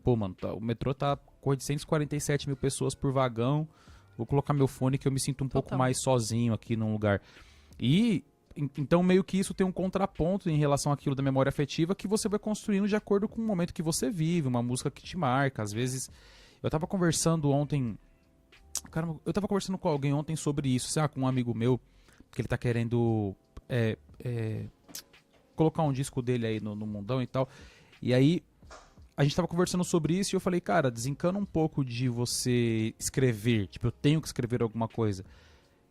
pô, mano, o metrô tá com 847 mil pessoas por vagão, vou colocar meu fone que eu me sinto um pouco mais sozinho aqui num lugar. E, então, meio que isso tem um contraponto em relação àquilo da memória afetiva que você vai construindo de acordo com o momento que você vive, uma música que te marca. Às vezes, eu tava conversando ontem, caramba, eu tava conversando com alguém ontem sobre isso, sei lá, com um amigo meu, que ele tá querendo colocar um disco dele aí no mundão e tal, e aí a gente tava conversando sobre isso e eu falei, cara, desencana um pouco de você escrever, tipo, eu tenho que escrever alguma coisa.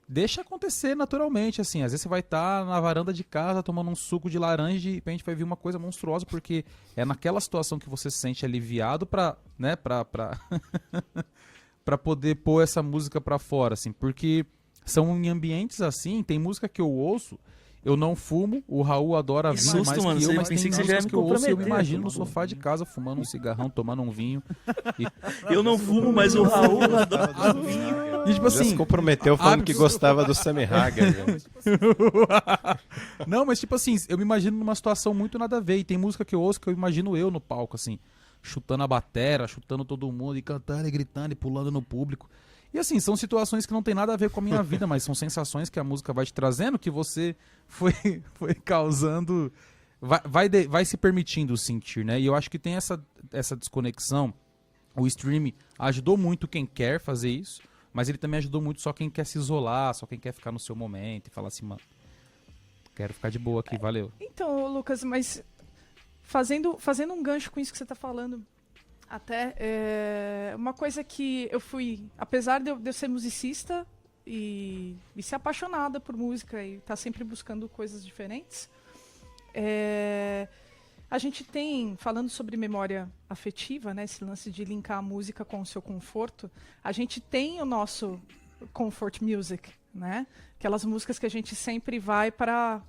Deixa acontecer naturalmente, assim, às vezes você vai estar na varanda de casa tomando um suco de laranja e de repente vai vir uma coisa monstruosa, porque é naquela situação que você se sente aliviado pra poder pôr essa música pra fora, assim, porque são em ambientes assim, tem música que eu ouço, eu não fumo, o Raul adora vinho susto, mais mano, que eu, você mas tem pensei que você músicas já ia me que eu ouço e eu me comprometer, imagino pô. no sofá de casa fumando um cigarrão, tomando um vinho. Eu não fumo, mas o Raul adora vinho. E tipo Já se assim, comprometeu falando que gostava do Sammy Hagar. velho. não, mas tipo assim, eu me imagino numa situação muito nada a ver. E tem música que eu ouço que eu imagino eu no palco, assim, chutando a batera, chutando todo mundo, e cantando, e gritando, e pulando no público. E assim, são situações que não tem nada a ver com a minha vida, mas são sensações que a música vai te trazendo, que você foi causando, vai se permitindo sentir, né? E eu acho que tem essa desconexão. O streaming ajudou muito quem quer fazer isso, mas ele também ajudou muito só quem quer se isolar, só quem quer ficar no seu momento e falar assim, mano, quero ficar de boa aqui, valeu. Então, Lucas, mas fazendo um gancho com isso que você está falando, até uma coisa que eu fui, apesar de eu ser musicista e ser apaixonada por música e estar sempre buscando coisas diferentes, a gente tem, falando sobre memória afetiva, né, esse lance de linkar a música com o seu conforto, a gente tem o nosso comfort music, né? Aquelas músicas que a gente sempre vai para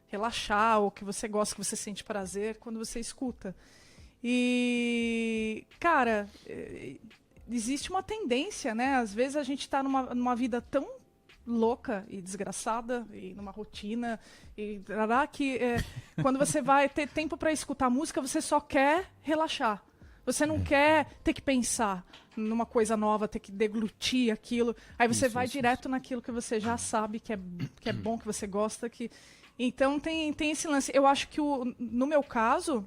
relaxar, ou que você gosta, que você sente prazer quando você escuta. E, cara, existe uma tendência, né? Às vezes a gente está numa vida tão louca e desgraçada, e numa rotina, e que quando você vai ter tempo para escutar música, você só quer relaxar. Você não quer ter que pensar numa coisa nova, ter que deglutir aquilo. Aí você vai direto naquilo que você já sabe que é bom, que você gosta. Então tem esse lance. Eu acho que, no meu caso,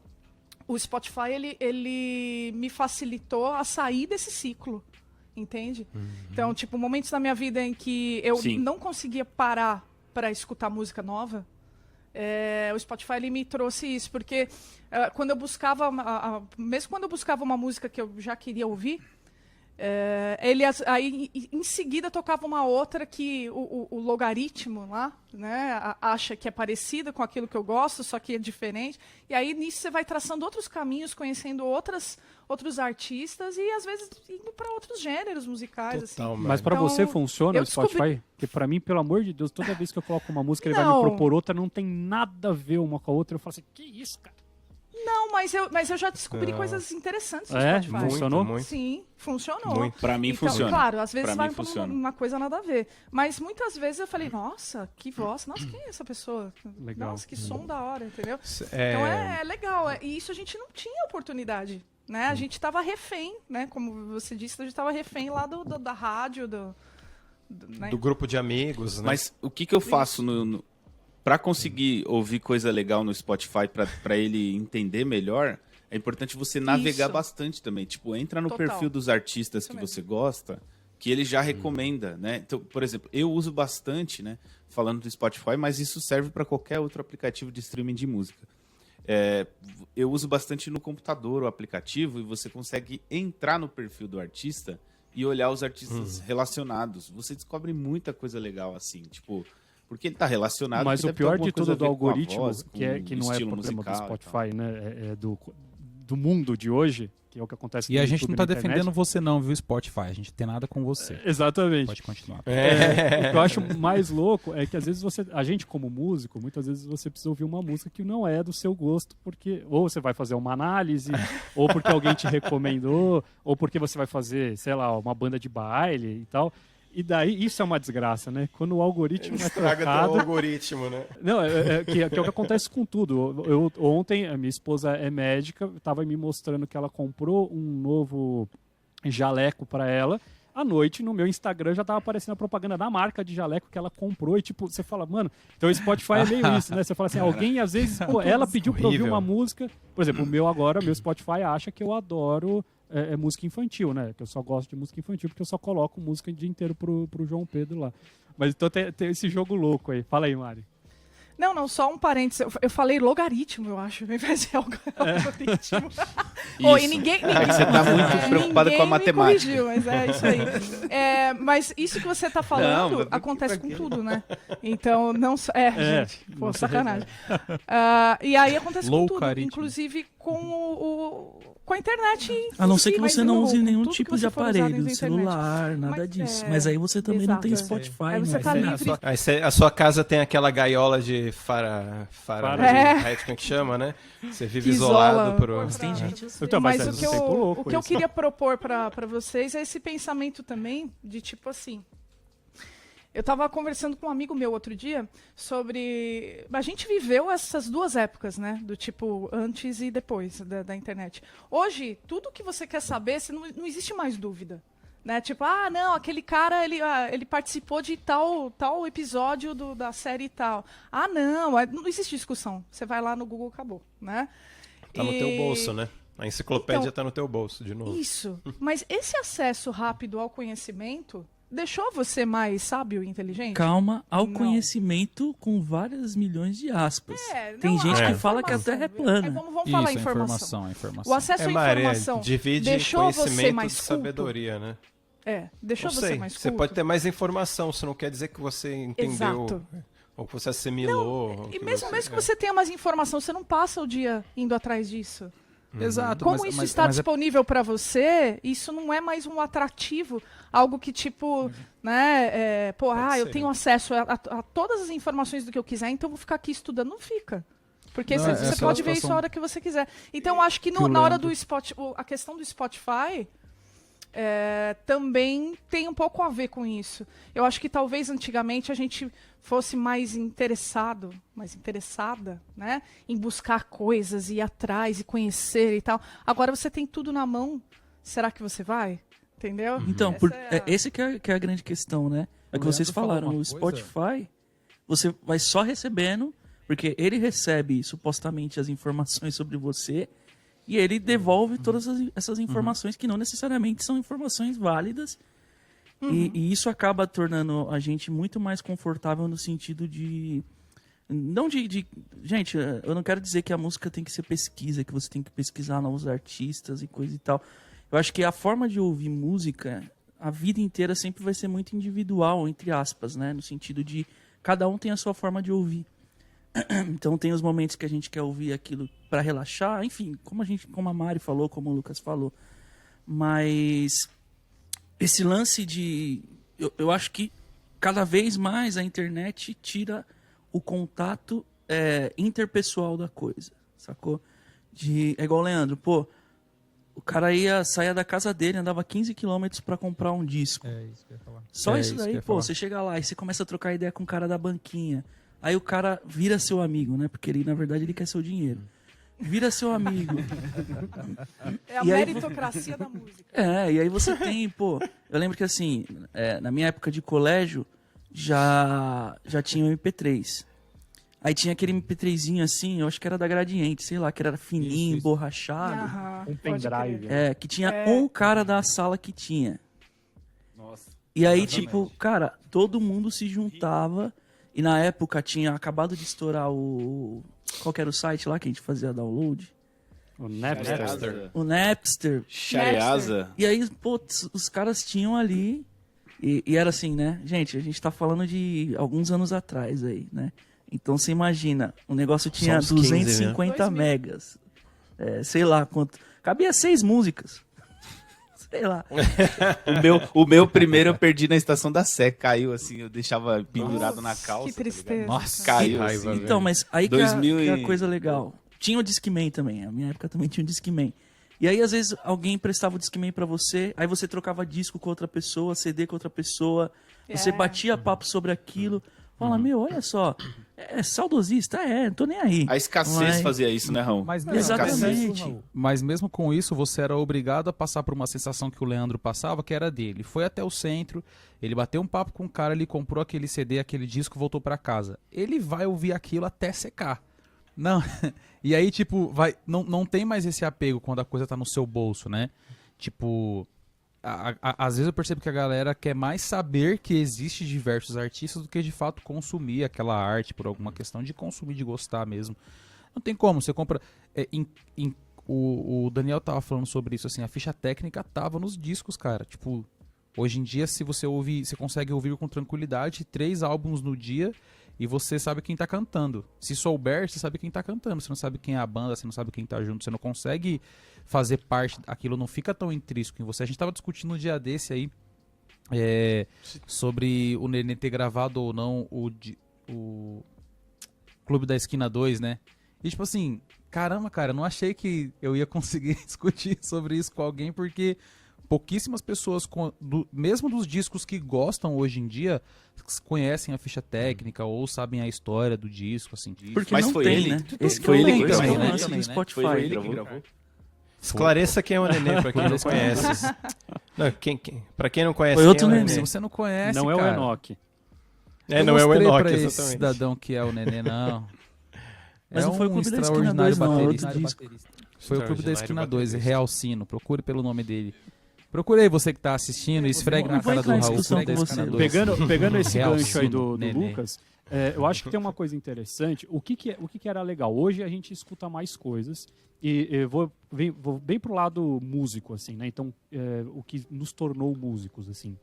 o Spotify ele me facilitou a sair desse ciclo. Entende? Então, tipo, momentos da minha vida em que eu não conseguia parar para escutar música nova, o Spotify ele me trouxe isso, porque quando eu buscava, mesmo quando eu buscava uma música que eu já queria ouvir, ele aí em seguida tocava uma outra que o logaritmo lá, né, acha que é parecida com aquilo que eu gosto, só que é diferente. E aí nisso você vai traçando outros caminhos, conhecendo outros artistas e às vezes indo para outros gêneros musicais. Total, assim. Mas pra Então, você funciona eu o Spotify? Porque pra mim, pelo amor de Deus, toda vez que eu coloco uma música, ele vai me Não. propor outra, não tem nada a ver uma com a outra. Eu falo assim, que isso, cara? Não, mas eu já descobri coisas interessantes no É? Spotify. Funcionou? Muito. Sim, funcionou. Muito. Pra mim Então, funciona. claro, às vezes Pra vai mim pra funciona. uma coisa nada a ver. Mas muitas vezes eu falei, nossa, que voz, nossa, quem é essa pessoa? Legal. Nossa, que som da hora, entendeu? É, Então é legal. E isso a gente não tinha oportunidade, né? A gente tava refém, né? Como você disse, a gente tava refém lá da rádio, né? do grupo de amigos, né? Mas o que eu faço para conseguir ouvir coisa legal no Spotify, para ele entender melhor, é importante você navegar Isso. bastante também. Tipo, entra no Total. perfil dos artistas Isso que mesmo. você gosta, que ele já recomenda, né? Então, por exemplo, eu uso bastante, né? Falando do Spotify, mas isso serve para qualquer outro aplicativo de streaming de música. Eu uso bastante no computador o aplicativo e você consegue entrar no perfil do artista e olhar os artistas relacionados. Você descobre muita coisa legal assim, tipo, Porque ele tá relacionado. Mas porque o deve ter pior alguma de coisa tudo a do ver com a algoritmo, voz, que é com que não é estilo problema do musical e tal. Spotify, né? É do mundo de hoje, que é o que acontece E no a gente YouTube não tá e na internet. defendendo você não, viu, Spotify? A gente tem nada com você. Exatamente. Pode continuar. O que eu acho mais louco é que às vezes a gente como músico, muitas vezes você precisa ouvir uma música que não é do seu gosto, porque ou você vai fazer uma análise, ou porque alguém te recomendou, ou porque você vai fazer, sei lá, uma banda de baile e tal. E daí, isso é uma desgraça, né? Quando o algoritmo é Estraga trocado... teu algoritmo, né? Não, que é o que acontece com tudo. Ontem, a minha esposa é médica, estava me mostrando que ela comprou um novo jaleco para ela. À noite, no meu Instagram, já estava aparecendo a propaganda da marca de jaleco que ela comprou. E, tipo, você fala, mano, então o Spotify é meio isso, né? Você fala assim, alguém, às vezes, pô, ela pediu para ouvir Horrível. uma música. Por exemplo, meu Spotify acha que eu adoro música infantil, né? Que eu só gosto de música infantil, porque eu só coloco música o dia inteiro pro João Pedro lá. Mas então tem esse jogo louco aí. Fala aí, Mari. Não, só um parênteses. Eu falei logaritmo, eu acho, ao invés de algoritmo. Oh, e ninguém Você tá muito preocupada com a ninguém me matemática. corrigiu, mas é isso aí. Mas isso que você tá falando Não, acontece com tudo, né? Então, não só... gente, pô, não se sacanagem. E aí acontece com tudo, Loucaritmo. inclusive com a internet. A não em ser si, que mas você não use com nenhum tudo que tipo de você for usar dentro aparelho, da internet. celular, nada Mas, disso. Mas aí você também não tem exato. Spotify, Aí você né? tá livre. Aí a sua casa tem aquela gaiola de como é que chama, né? Você vive Que isolado isola. pro... Mas tem gente assim. Então, Mas é o que um tempo louco o que eu isso. queria propor pra vocês é esse pensamento também de tipo assim. Eu tava conversando com um amigo meu outro dia sobre... A gente viveu essas duas épocas, né? Do tipo antes e depois da internet. Hoje, tudo que você quer saber, não existe mais dúvida. Né? Tipo, não, aquele cara, ele participou de tal episódio da série e tal. Não existe discussão. Você vai lá no Google, acabou, né? Tá no teu bolso, né? A enciclopédia tá no teu bolso, de novo. Isso. Mas esse acesso rápido ao conhecimento deixou você mais sábio e inteligente? Calma ao Não. conhecimento com várias milhões de aspas. Tem não, gente a que fala que a Terra é plana. Vamos falar Isso, informação. a informação. O acesso à Maria, informação divide deixou você conhecimento mais de culto? sabedoria, né? Deixou Não você sei, mais culto? você pode ter mais informação, isso não quer dizer que você entendeu, Exato. ou que você assimilou. ou E que mesmo que você tenha mais informação, você não passa o dia indo atrás disso. Exato. Como isso está disponível para você, isso não é mais um atrativo, algo que tipo, né, eu ser, tenho acesso a todas as informações do que eu quiser, então eu vou ficar aqui estudando. Não fica. Porque Não, você essa pode ver situação isso a hora que você quiser. Então, eu acho que que o na hora Leandro- do Spotify, a questão do Spotify também tem um pouco a ver com isso. Eu acho que talvez antigamente a gente fosse mais interessada, né, em buscar coisas, ir atrás e conhecer e tal. Agora você tem tudo na mão. Será que você vai? Entendeu? Então, Essa esse que é a grande questão, né? É O que vocês Leandro falou falaram, uma o coisa- Spotify, você vai só recebendo, porque ele recebe supostamente as informações sobre você e ele devolve todas essas informações que não necessariamente são informações válidas. E isso acaba tornando a gente muito mais confortável no sentido de... Não de... Gente, eu não quero dizer que a música tem que ser pesquisa, que você tem que pesquisar novos artistas e coisa e tal. Eu acho que a forma de ouvir música, a vida inteira sempre vai ser muito individual, entre aspas, né? No sentido de cada um tem a sua forma de ouvir. Então tem os momentos que a gente quer ouvir aquilo para relaxar, enfim, como a Mari falou, como o Lucas falou. Mas esse lance de... Eu acho que cada vez mais a internet tira o contato interpessoal da coisa, sacou? É igual o Leandro, o cara saia da casa dele, andava 15 quilômetros para comprar um disco. É isso que eu ia falar. Só É isso isso que eu daí, ia falar. você chega lá e você começa a trocar ideia com o cara da banquinha. Aí o cara vira seu amigo, né? Porque ele, na verdade, ele quer seu dinheiro. Vira seu amigo. é a E aí- meritocracia da música. E aí você tem, eu lembro que assim, na minha época de colégio, já tinha o MP3. Aí tinha aquele MP3zinho assim, eu acho que era da Gradiente, sei lá, que era fininho, Isso. borrachado. Aham, Um pode pendrive. crer. Que tinha um cara da sala que tinha. Nossa. E aí, tipo, cara, todo mundo se juntava. E na época tinha acabado de estourar o... Qual que era o site lá que a gente fazia download? O Napster. Napster. O Napster. Shareasa. E aí, os caras tinham ali E era assim, né? Gente, a gente tá falando de alguns anos atrás aí, né? Então você imagina, o negócio tinha Só uns 15, 250 megas. Sei lá quanto. Cabia 6 músicas. Sei lá. O meu primeiro eu perdi na estação da Sé. Caiu assim, eu deixava pendurado na calça. Que tristeza. Nossa, Caiu, que raiva, assim. velho. Então, mas aí 2000 que é a e- coisa legal. Tinha o Discman também. A minha época também tinha o Discman. E aí, às vezes, alguém emprestava o Discman pra você, aí você trocava disco com outra pessoa, CD com outra pessoa, você batia papo sobre aquilo. Fala, meu, olha só, é saudosista, não tô nem aí. A escassez Mas- fazia isso, né, Raul? Mas Exatamente. Mas mesmo com isso, você era obrigado a passar por uma sensação que o Leandro passava, que era dele. Foi até o centro, ele bateu um papo com o cara, ele comprou aquele CD, aquele disco, voltou pra casa. Ele vai ouvir aquilo até secar. Não, e aí, tipo, não tem mais esse apego quando a coisa tá no seu bolso, né? Tipo, às vezes eu percebo que a galera quer mais saber que existe diversos artistas do que de fato consumir aquela arte por alguma questão de consumir, de gostar mesmo. Não tem como, você compra... o Daniel tava falando sobre isso, assim, a ficha técnica tava nos discos, cara. Tipo, hoje em dia, se você ouvir, você consegue ouvir com tranquilidade 3 álbuns no dia e você sabe quem tá cantando. Se souber, você sabe quem tá cantando. Você não sabe quem é a banda, você não sabe quem tá junto, você não consegue fazer parte, aquilo não fica tão intrínseco em você. A gente tava discutindo um dia desse aí, sobre o Nenê ter gravado ou não o Clube da Esquina 2, né? E tipo assim, caramba, cara, não achei que eu ia conseguir discutir sobre isso com alguém, porque pouquíssimas pessoas, mesmo dos discos que gostam hoje em dia, conhecem a ficha técnica ou sabem a história do disco, assim. Porque Mas não foi tem, ele? né? Esse que Foi é o ele que lance, gravou, o né? lance do Também, né? Spotify. Foi ele que gravou? Esclareça quem é o Nenê, pra quem não conhece. Não, pra quem não conhece, Foi outro quem é o Nenê. Se você não conhece, Não é o cara, Enoch. É, eu não é o mostrei Enoch, pra esse exatamente. cidadão que é o Nenê, não. Mas não foi o Clube da Esquina 2, não, é outro disco. Foi o Clube da Esquina 2, baterista. Real Sino. Procure pelo nome dele. Procure aí você que tá assistindo e esfregue Não na vou cara do entrar em Raul. discussão Clube da com Esquina você. 2. Pegando esse Real gancho aí Sino, do Nenê. Lucas, eu acho que tem uma coisa interessante. O que era legal? Hoje a gente escuta mais coisas. E eu vou bem pro lado músico, assim, né? Então, o que nos tornou músicos, assim.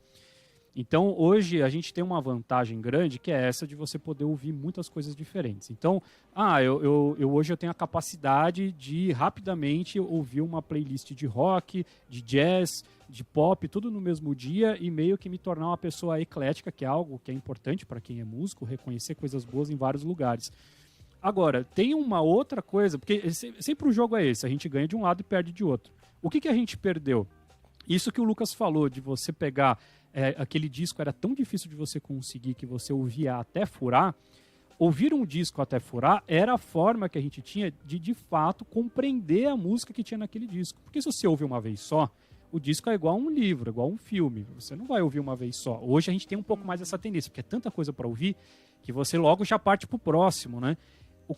Então, hoje a gente tem uma vantagem grande, que é essa de você poder ouvir muitas coisas diferentes. Então, hoje eu tenho a capacidade de rapidamente ouvir uma playlist de rock, de jazz, de pop, tudo no mesmo dia e meio que me tornar uma pessoa eclética, que é algo que é importante para quem é músico, reconhecer coisas boas em vários lugares. Agora, tem uma outra coisa, porque sempre o jogo é esse, a gente ganha de um lado e perde de outro. O que a gente perdeu? Isso que o Lucas falou, de você pegar aquele disco, era tão difícil de você conseguir que você ouvia até furar. Ouvir um disco até furar era a forma que a gente tinha de fato, compreender a música que tinha naquele disco. Porque se você ouve uma vez só, o disco é igual a um livro, igual a um filme. Você não vai ouvir uma vez só. Hoje a gente tem um pouco mais essa tendência, porque é tanta coisa para ouvir que você logo já parte pro próximo, né?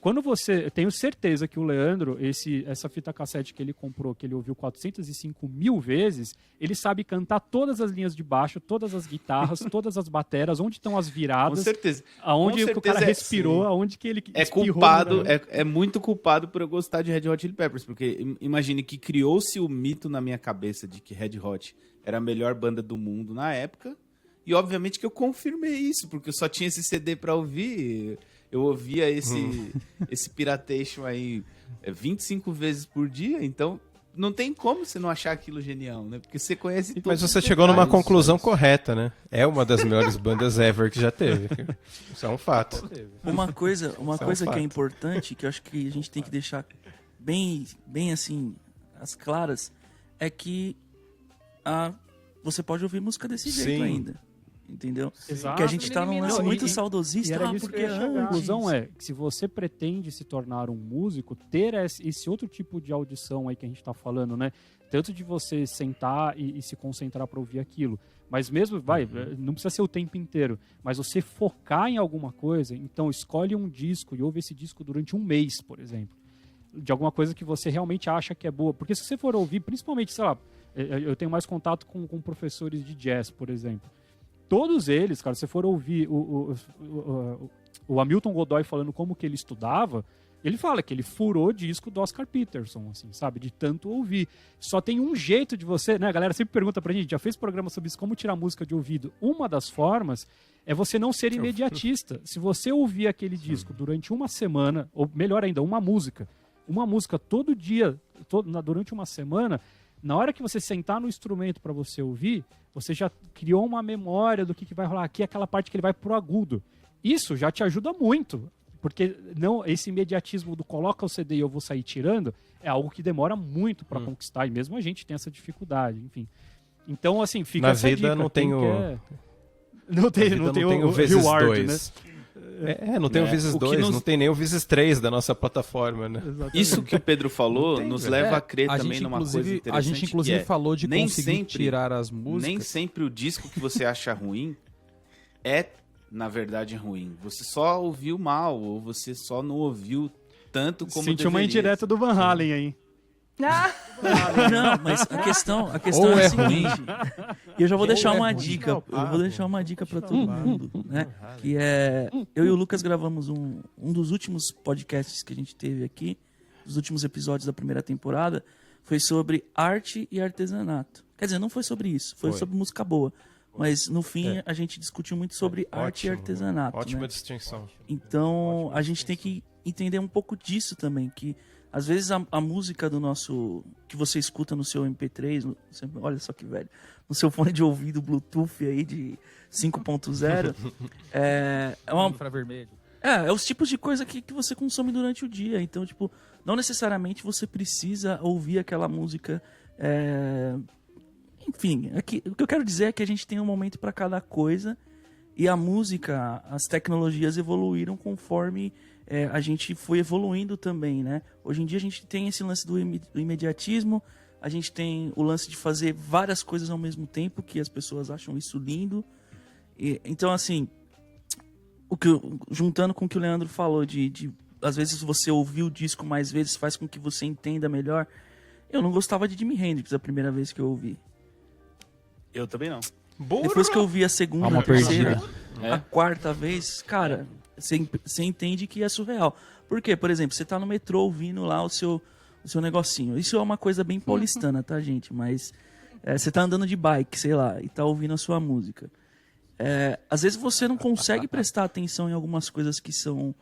Quando eu tenho certeza que o Leandro, essa fita cassete que ele comprou, que ele ouviu 405 mil vezes, ele sabe cantar todas as linhas de baixo, todas as guitarras, todas as bateras, onde estão as Com viradas, certeza. aonde Com que o cara certeza respirou, sim. aonde que ele É espirrou, culpado, né? é muito culpado por eu gostar de Red Hot Chili Peppers, porque imagine que criou-se o mito na minha cabeça de que Red Hot era a melhor banda do mundo na época, e obviamente que eu confirmei isso, porque eu só tinha esse CD pra ouvir, eu ouvia esse piratation aí 25 vezes por dia, então não tem como você não achar aquilo genial, né? Porque você conhece todos Mas os você chegou numa detalhes. conclusão correta, né? É uma das melhores bandas ever que já teve. Isso é um fato. Uma coisa um que é fato. importante, que eu acho que a gente tem que deixar bem assim, as claras, é que você pode ouvir música desse jeito Sim. ainda. Entendeu? Exato. Porque a gente tá num lance Não, muito e saudosista, era disso porque que eu ia chegar. A antes... conclusão é que se você pretende se tornar um músico, ter esse outro tipo de audição aí que a gente tá falando, né? Tanto de você sentar e se concentrar para ouvir aquilo. Mas mesmo, não precisa ser o tempo inteiro, mas você focar em alguma coisa, então escolhe um disco e ouve esse disco durante um mês, por exemplo. De alguma coisa que você realmente acha que é boa. Porque se você for ouvir, principalmente, sei lá, eu tenho mais contato com professores de jazz, por exemplo. Todos eles, cara, se você for ouvir o Hamilton Godoy falando como que ele estudava, Ele fala que ele furou o disco do Oscar Peterson, assim, sabe? De tanto ouvir. Só tem um jeito de você, né? A galera sempre pergunta pra gente, já fez programa sobre isso, como tirar música de ouvido. Uma das formas é você não ser imediatista. Se você ouvir aquele disco durante uma semana, ou melhor ainda, uma música todo dia, durante uma semana, na hora que você sentar no instrumento pra você ouvir, você já criou uma memória do que vai rolar aqui, aquela parte que ele vai pro agudo. Isso já te ajuda muito. Porque não, esse imediatismo do coloca o CD e eu vou sair tirando é algo que demora muito para conquistar. E mesmo a gente tem essa dificuldade, enfim. Então, assim, fica Na essa vida dica. não tem o... Não tem o vezes reward, 2. né? Não tem o vezes O que 2, nos- não tem nem o vezes 3 da nossa plataforma, né? Isso que o Pedro falou Não tem, nos velho. leva a crer a também gente, numa coisa inclusive, interessante. a gente, inclusive, que é, falou de nem conseguir sempre- tirar as músicas. Nem sempre o disco que você acha ruim é, na verdade, ruim. Você só ouviu mal, ou você só não ouviu tanto como Sentiu uma deveria. indireta do Van Halen aí. Ah, Não, mas a questão Ou é a é seguinte. E eu já vou deixar é uma ruim. dica. Eu vou deixar uma dica pra todo mundo, né? Que é. Eu e o Lucas gravamos um dos últimos podcasts que a gente teve aqui, dos últimos episódios da primeira temporada, foi sobre arte e artesanato. Quer dizer, não foi sobre isso, foi sobre música boa. Mas no fim a gente discutiu muito sobre arte e artesanato. Ótima né? distinção. Então, a gente tem que entender um pouco disso também, que às vezes a música do nosso, que você escuta no seu MP3, olha só que velho, no seu fone de ouvido Bluetooth aí de 5.0, é uma, Infravermelho. é os tipos de coisa que você consome durante o dia. Então, tipo, não necessariamente você precisa ouvir aquela música. Enfim, o que eu quero dizer é que a gente tem um momento para cada coisa e a música, as tecnologias evoluíram conforme a gente foi evoluindo também, né? Hoje em dia a gente tem esse lance do imediatismo, a gente tem o lance de fazer várias coisas ao mesmo tempo, que as pessoas acham isso lindo. Então, assim, juntando com o que o Leandro falou, de às vezes você ouvir o disco mais vezes faz com que você entenda melhor. Eu não gostava de Jimi Hendrix a primeira vez que eu ouvi. Eu também não. Depois que eu ouvi a segunda, Alma a terceira, perdida. a quarta vez, cara, você entende que é surreal. Por quê? Por exemplo, você tá no metrô ouvindo lá o seu negocinho. Isso é uma coisa bem paulistana, tá, gente? Mas você tá andando de bike, sei lá, e tá ouvindo a sua música. Às vezes você não consegue prestar atenção em algumas coisas que são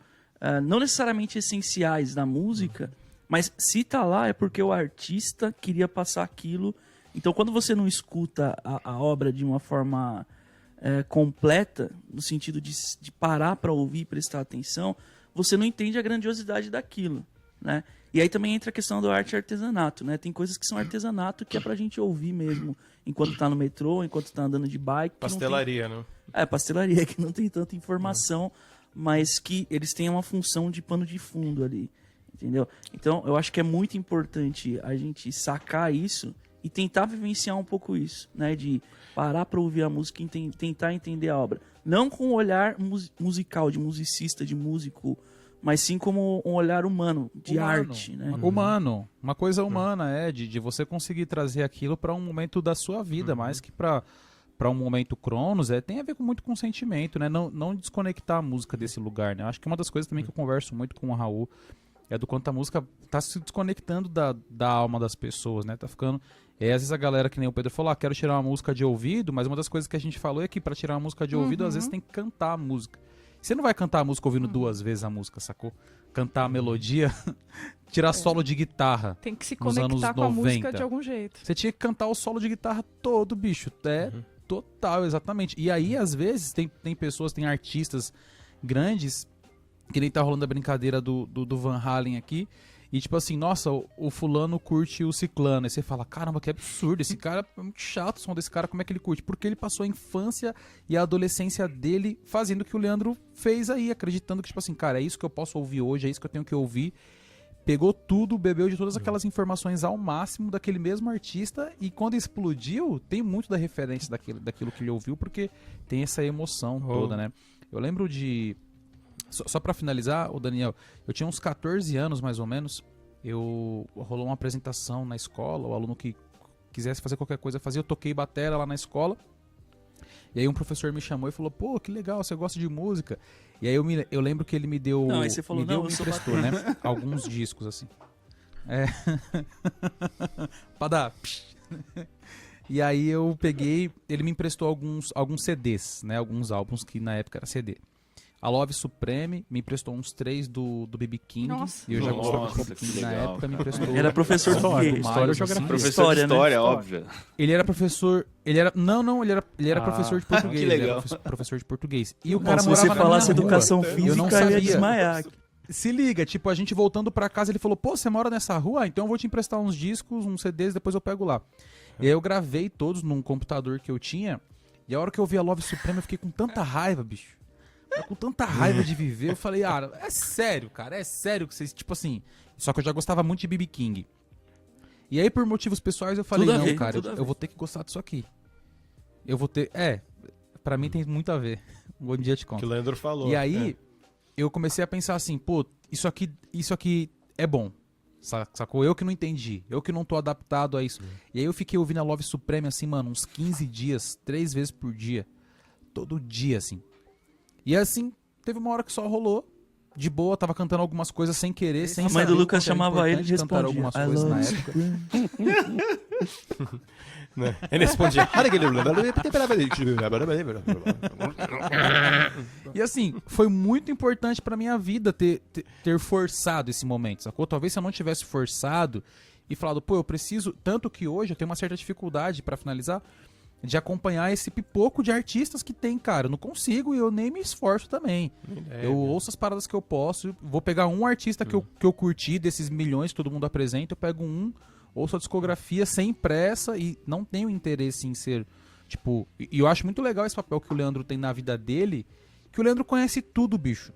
não necessariamente essenciais da música, mas se tá lá é porque o artista queria passar aquilo. Então, quando você não escuta a obra de uma forma completa, no sentido de parar para ouvir e prestar atenção, você não entende a grandiosidade daquilo, né? E aí também entra a questão do arte e artesanato, né? Tem coisas que são artesanato que é pra gente ouvir mesmo, enquanto tá no metrô, enquanto tá andando de bike. que não tem- Pastelaria, né? pastelaria, que não tem tanta informação, mas que eles têm uma função de pano de fundo ali, entendeu? Então, eu acho que é muito importante a gente sacar isso e tentar vivenciar um pouco isso, né? De parar para ouvir a música e tentar entender a obra. Não com um olhar musical, de musicista, de músico, mas sim como um olhar humano, de arte, né? Humano. Uma coisa humana, de você conseguir trazer aquilo para um momento da sua vida, mais que para um momento Cronos, tem a ver muito com sentimento, né? Não desconectar a música desse lugar, né? Acho que uma das coisas também que eu converso muito com o Raul é do quanto a música tá se desconectando da alma das pessoas, né? Tá ficando... às vezes a galera, que nem o Pedro falou, quero tirar uma música de ouvido, mas uma das coisas que a gente falou é que pra tirar uma música de ouvido, às vezes tem que cantar a música. Você não vai cantar a música ouvindo duas vezes a música, sacou? Cantar a melodia, tirar solo de guitarra. tem que se Nos anos conectar com a música 90. de algum jeito. Você tinha que cantar o solo de guitarra todo, bicho. Total, exatamente. E aí, às vezes, tem pessoas, tem artistas grandes, que nem tá rolando a brincadeira do Van Halen aqui, e tipo assim, nossa, o fulano curte o ciclano. Aí você fala, caramba, que absurdo, esse cara é muito chato o som desse cara, como é que ele curte? Porque ele passou a infância e a adolescência dele fazendo o que o Leandro fez aí, acreditando que, tipo assim, cara, é isso que eu posso ouvir hoje, é isso que eu tenho que ouvir. Pegou tudo, bebeu de todas aquelas informações ao máximo daquele mesmo artista, e quando explodiu, tem muito da referência daquilo que ele ouviu, porque tem essa emoção toda, né? Eu lembro de... Só pra finalizar, o Daniel, eu tinha uns 14 anos mais ou menos, rolou uma apresentação na escola, o aluno que quisesse fazer qualquer coisa fazia, eu toquei batera lá na escola, E aí um professor me chamou e falou, pô, que legal, você gosta de música. E aí eu lembro que ele me deu... Não, aí você falou, me deu, não, eu me sou emprestou, né? Alguns discos, assim. É. Pra dar... E aí eu peguei... Ele me emprestou alguns CDs, né? Alguns álbuns que na época era CD. A Love Supreme me emprestou uns 3 do B.B. King. Nossa. E eu já gostava Nossa, do B.B. que King na legal, época, me cara. emprestou... Era professor de História, quê? história, Miles, geografia. assim. Professor História, de né? história, História. óbvio. Ele era professor... Ele era... Não, ele era professor de português. que Ele legal. era professor de português. E o Bom, cara se morava você na falasse minha rua. educação Eu física, não eu ia sabia. desmaiar. Se liga, tipo, a gente voltando pra casa, ele falou, pô, você mora nessa rua? Ah, então eu vou te emprestar uns discos, uns CDs, depois eu pego lá. E aí eu gravei todos num computador que eu tinha, e a hora que eu vi a Love Supreme, eu fiquei com tanta raiva, bicho. Eu com tanta raiva de viver, eu falei, é sério, cara, é sério que vocês, tipo assim... Só que eu já gostava muito de B.B. King. E aí, por motivos pessoais, eu falei, Tudo a não, ver, cara, tudo a eu ver. vou ter que gostar disso aqui. Eu vou ter... Pra mim tem muito a ver. Um bom dia eu te conto. Que o Leandro falou. E aí, eu comecei a pensar assim, pô, isso aqui é bom. Sacou? Eu que não entendi. Eu que não tô adaptado a isso. E aí eu fiquei ouvindo a Love Supreme assim, mano, uns 15 dias, 3 vezes por dia. Todo dia, assim. E assim, teve uma hora que só rolou. De boa, tava cantando algumas coisas sem querer, sem A mãe do saber Lucas quanto era chamava ele e importante cantar respondia. algumas I coisas na love época. Né? Ele respondia. E assim, foi muito importante pra minha vida ter forçado esse momento, sacou? Talvez se eu não tivesse forçado e falado, pô, eu preciso... Tanto que hoje eu tenho uma certa dificuldade, pra finalizar, de acompanhar esse pipoco de artistas que tem, cara. Eu não consigo e eu nem me esforço também. Eu ouço as paradas que eu posso, vou pegar um artista que eu curti, desses milhões que todo mundo apresenta, eu pego ouço a discografia sem pressa e não tenho interesse em ser, tipo... E eu acho muito legal esse papel que o Leandro tem na vida dele, que o Leandro conhece tudo, bicho.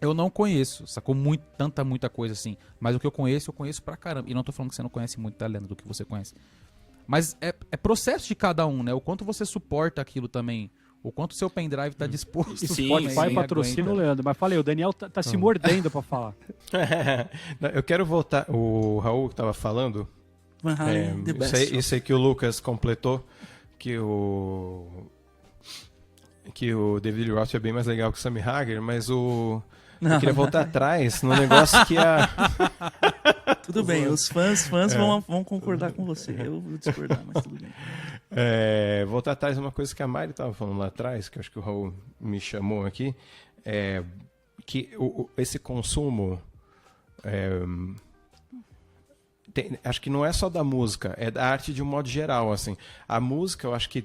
Eu não conheço, sacou? Muita coisa assim. Mas o que eu conheço pra caramba. E não tô falando que você não conhece muito, tá, Leandro, do que você conhece. Mas é processo de cada um, né? O quanto você suporta aquilo também. O quanto o seu pendrive tá disposto. Sim, Spotify sim, patrocina o aguenta. Leandro. Mas falei, o Daniel tá se mordendo pra falar. Não, eu quero voltar. O Raul que tava falando. Van Halen, the best. Isso aí que o Lucas completou. Que o David Lee Roth é bem mais legal que o Sammy Hagar, mas eu queria voltar atrás no negócio que Tudo bem, os fãs vão concordar com você. Eu vou discordar, mas tudo bem. Voltar atrás uma coisa que a Mari estava falando lá atrás, que eu acho que o Raul me chamou aqui, que esse consumo acho que não é só da música, é da arte de um modo geral, assim. A música, eu acho que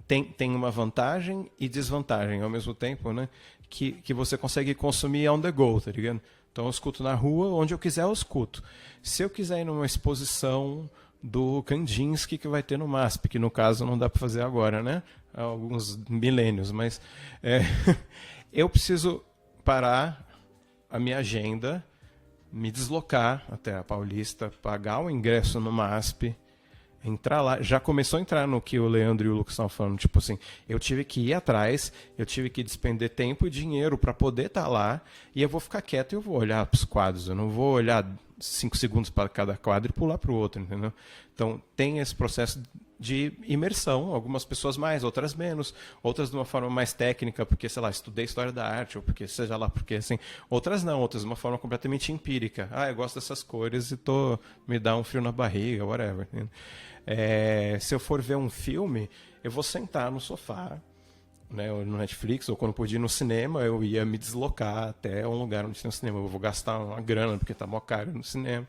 tem uma vantagem e desvantagem ao mesmo tempo, né? Que você consegue consumir on the go, tá ligado? Então eu escuto na rua, onde eu quiser eu escuto. Se eu quiser ir numa exposição do Kandinsky que vai ter no MASP, que no caso não dá para fazer agora, né? Há alguns milênios, mas eu preciso parar a minha agenda, me deslocar até a Paulista, pagar o ingresso no MASP, entrar lá. Já começou a entrar no que o Leandro e o Lucas estão falando, tipo assim, eu tive que ir atrás, eu tive que despender tempo e dinheiro para poder estar lá, e eu vou ficar quieto e eu vou olhar para os quadros, eu não vou olhar 5 segundos para cada quadro e pular para o outro, entendeu? Então tem esse processo de imersão, algumas pessoas mais, outras menos, outras de uma forma mais técnica, porque, sei lá, estudei História da Arte, ou porque, seja lá, porque assim, outras não, outras de uma forma completamente empírica. Eu gosto dessas cores e me dá um frio na barriga, whatever. Se eu for ver um filme, eu vou sentar no sofá, né, ou no Netflix, ou quando podia ir no cinema, eu ia me deslocar até um lugar onde tem um cinema. Eu vou gastar uma grana, porque tá mó caro no cinema.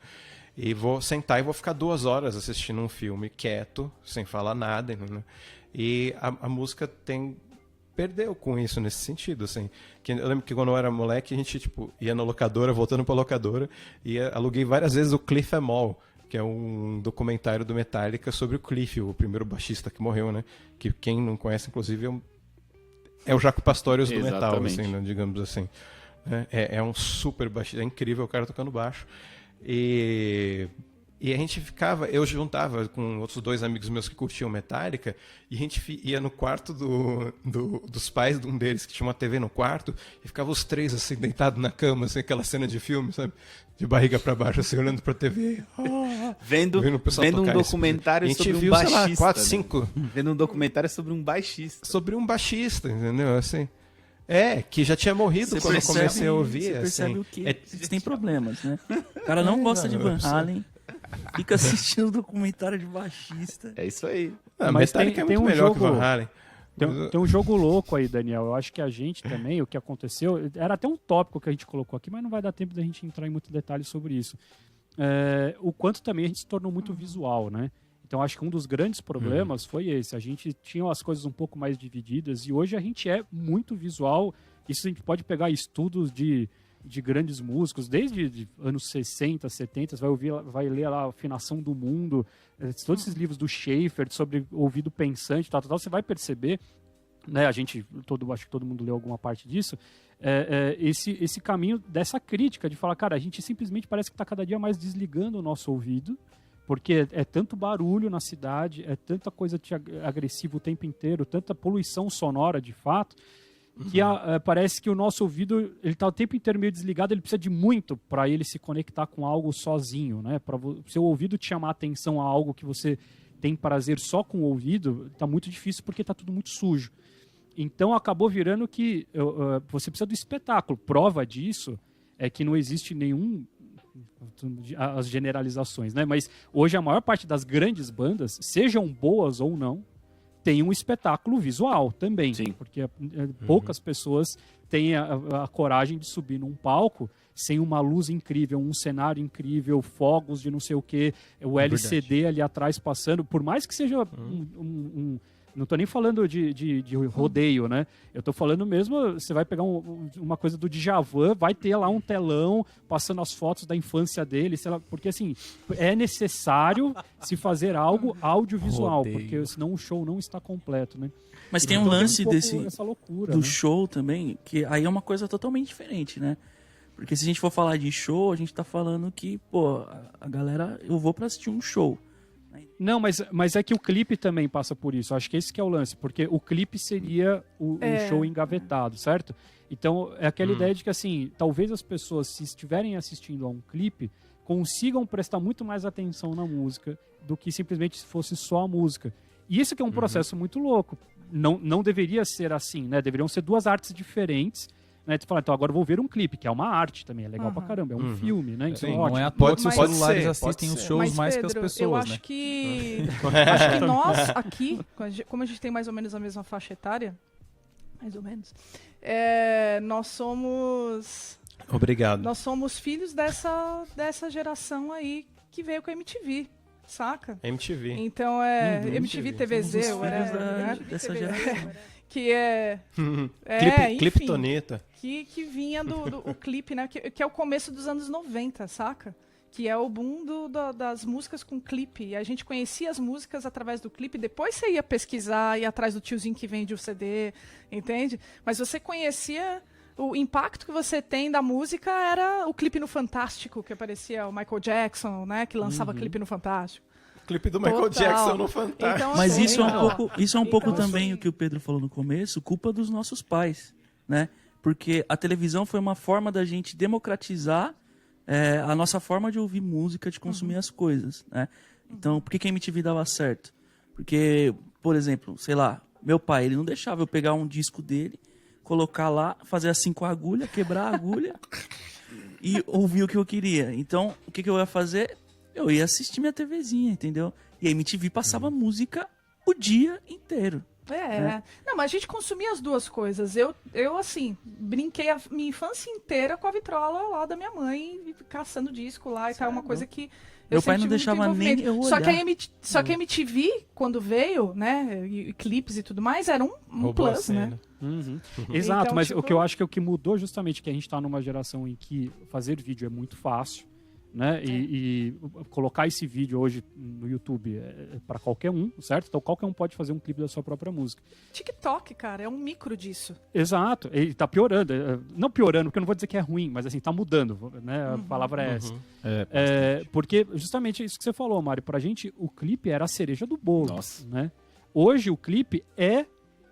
E vou sentar e vou ficar 2 horas assistindo um filme quieto, sem falar nada. Né? E a música perdeu com isso nesse sentido. Assim. Eu lembro que quando eu era moleque, a gente ia na locadora, voltando pra locadora, e aluguei várias vezes o Cliff Mall, que é um documentário do Metallica sobre o Cliff, o primeiro baixista que morreu, né? Que quem não conhece, inclusive, é o Jaco Pastorius do metal, assim, né? Digamos assim. É um super baixista, é incrível o cara tocando baixo. E E a gente ficava, eu juntava com outros 2 amigos meus que curtiam Metallica, e a gente ia no quarto dos pais de um deles, que tinha uma TV no quarto, e ficava os 3 assim, deitados na cama, assim, aquela cena de filme, sabe? De barriga pra baixo, assim, olhando pra TV. Vendo o pessoal um tocar documentário isso. A sobre gente um viu, baixista. sei lá, 4, né? 5. Vendo um documentário sobre um baixista. Sobre um baixista, entendeu? Assim, que já tinha morrido quando eu comecei a ouvir. Você percebe assim, o quê? Eles têm problemas, né? O cara não gosta de Van Halen, fica assistindo documentário de baixista. É isso aí. Mas Metallica é tem muito um melhor jogo- que Van Halen. Tem um jogo louco aí, Daniel. Eu acho que a gente também, o que aconteceu, era até um tópico que a gente colocou aqui, mas não vai dar tempo da gente entrar em muito detalhe sobre isso. O quanto também a gente se tornou muito visual, né? Então acho que um dos grandes problemas foi esse. A gente tinha as coisas um pouco mais divididas e hoje a gente é muito visual. Isso a gente pode pegar estudos de grandes músicos, desde de anos 60, 70, vai ler lá a Afinação do Mundo, todos esses livros do Schaeffer sobre ouvido pensante, tal, você vai perceber, né, acho que todo mundo leu alguma parte disso, esse caminho dessa crítica, de falar, cara, a gente simplesmente parece que está cada dia mais desligando o nosso ouvido, porque é tanto barulho na cidade, é tanta coisa agressiva o tempo inteiro, tanta poluição sonora de fato, que parece que o nosso ouvido ele está o tempo inteiro meio desligado, ele precisa de muito para ele se conectar com algo sozinho, né? Para o seu ouvido te chamar a atenção a algo que você tem prazer só com o ouvido, está muito difícil porque está tudo muito sujo. Então acabou virando que você precisa do espetáculo. Prova disso é que não existe nenhum as generalizações, né? Mas hoje a maior parte das grandes bandas, sejam boas ou não, tem um espetáculo visual também. Sim. Porque poucas pessoas têm a coragem de subir num palco sem uma luz incrível, um cenário incrível, fogos de não sei o que, o LCD ali atrás passando, por mais que seja não tô nem falando de rodeio, né? Eu tô falando mesmo, você vai pegar uma coisa do Djavan, vai ter lá um telão passando as fotos da infância dele, sei lá, porque assim, é necessário se fazer algo audiovisual, Rodeio. porque senão o show não está completo, né? Mas tem um Então, lance pouco desse essa loucura, do né? show também, que aí é uma coisa totalmente diferente, né? Porque se a gente for falar de show, a gente tá falando que, pô, a galera, eu vou pra assistir um show. Não, mas é que o clipe também passa por isso. Acho que esse que é o lance, porque o clipe seria o show engavetado, certo? Então, é aquela ideia de que, assim, talvez as pessoas, se estiverem assistindo a um clipe, consigam prestar muito mais atenção na música do que simplesmente se fosse só a música. E isso que é um processo muito louco. Não deveria ser assim, né? Deveriam ser duas artes diferentes, né? Tu fala, então agora eu vou ver um clipe, que é uma arte também, é legal pra caramba, é um filme, né? Então, Sim, ótimo. Não é à toa Pode que os ser, celulares pode assistem ser. os shows Mas, mais Pedro, que as eu pessoas, acho né? que nós aqui, como a gente tem mais ou menos a mesma faixa etária, mais ou menos, nós somos filhos dessa geração aí que veio com a MTV, saca? MTV. Então MTV, TVZ, Somos os whatever, filhos né? dessa geração. Que Clipe enfim, Toneta. que vinha o clipe, né? Que é o começo dos anos 90, saca? Que é o boom das músicas com clipe. E a gente conhecia as músicas através do clipe, depois você ia pesquisar, ia atrás do tiozinho que vende o CD, entende? Mas você conhecia. O impacto que você tem da música era o clipe no Fantástico, que aparecia o Michael Jackson, né? Que lançava clipe no Fantástico. Clipe do Michael Total. Jackson no Fantástico. Então, Mas assim, isso é um pouco então, também assim, o que o Pedro falou no começo, culpa dos nossos pais, né? Porque a televisão foi uma forma da gente democratizar a nossa forma de ouvir música, de consumir as coisas, né? Então, por que a MTV dava certo? Porque, por exemplo, sei lá, meu pai, ele não deixava eu pegar um disco dele, colocar lá, fazer assim com a agulha, quebrar a agulha e ouvir o que eu queria. Então, o que eu ia fazer? Eu ia assistir minha TVzinha, entendeu? E a MTV passava música o dia inteiro. Não, mas a gente consumia as duas coisas. Eu assim, brinquei a minha infância inteira com a vitrola lá da minha mãe, caçando disco lá e tal. Uma coisa que eu Meu pai não sempre tive deixava muito nem envolvimento. eu Só que olhar. a MTV, quando veio, né, e clipes e tudo mais, era um Roubou a plus, né? cena. Exato, Então, mas tipo, o que eu acho que é o que mudou justamente que a gente está numa geração em que fazer vídeo é muito fácil. né? E colocar esse vídeo hoje no YouTube para qualquer um, certo? Então qualquer um pode fazer um clipe da sua própria música. TikTok, cara, é um micro disso. Exato, ele tá piorando. Não piorando, porque eu não vou dizer que é ruim, mas assim, tá mudando, né? A palavra é essa. Porque justamente isso que você falou, Mário, pra gente o clipe era a cereja do bolo. Nossa. Né? Hoje o clipe é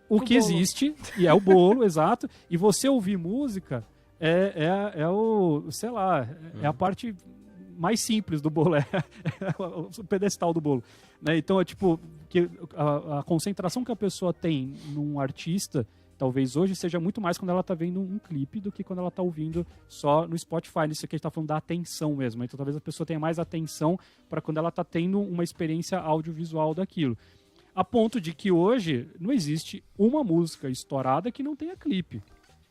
o que bolo. existe, e é o bolo, exato. E você ouvir música é o, sei lá, é a parte mais simples do bolo, é o pedestal do bolo. Né? Então é tipo, que a concentração que a pessoa tem num artista, talvez hoje seja muito mais quando ela tá vendo um clipe do que quando ela tá ouvindo só no Spotify. Nisso aqui a gente tá falando da atenção mesmo. Então talvez a pessoa tenha mais atenção para quando ela tá tendo uma experiência audiovisual daquilo. A ponto de que hoje não existe uma música estourada que não tenha clipe.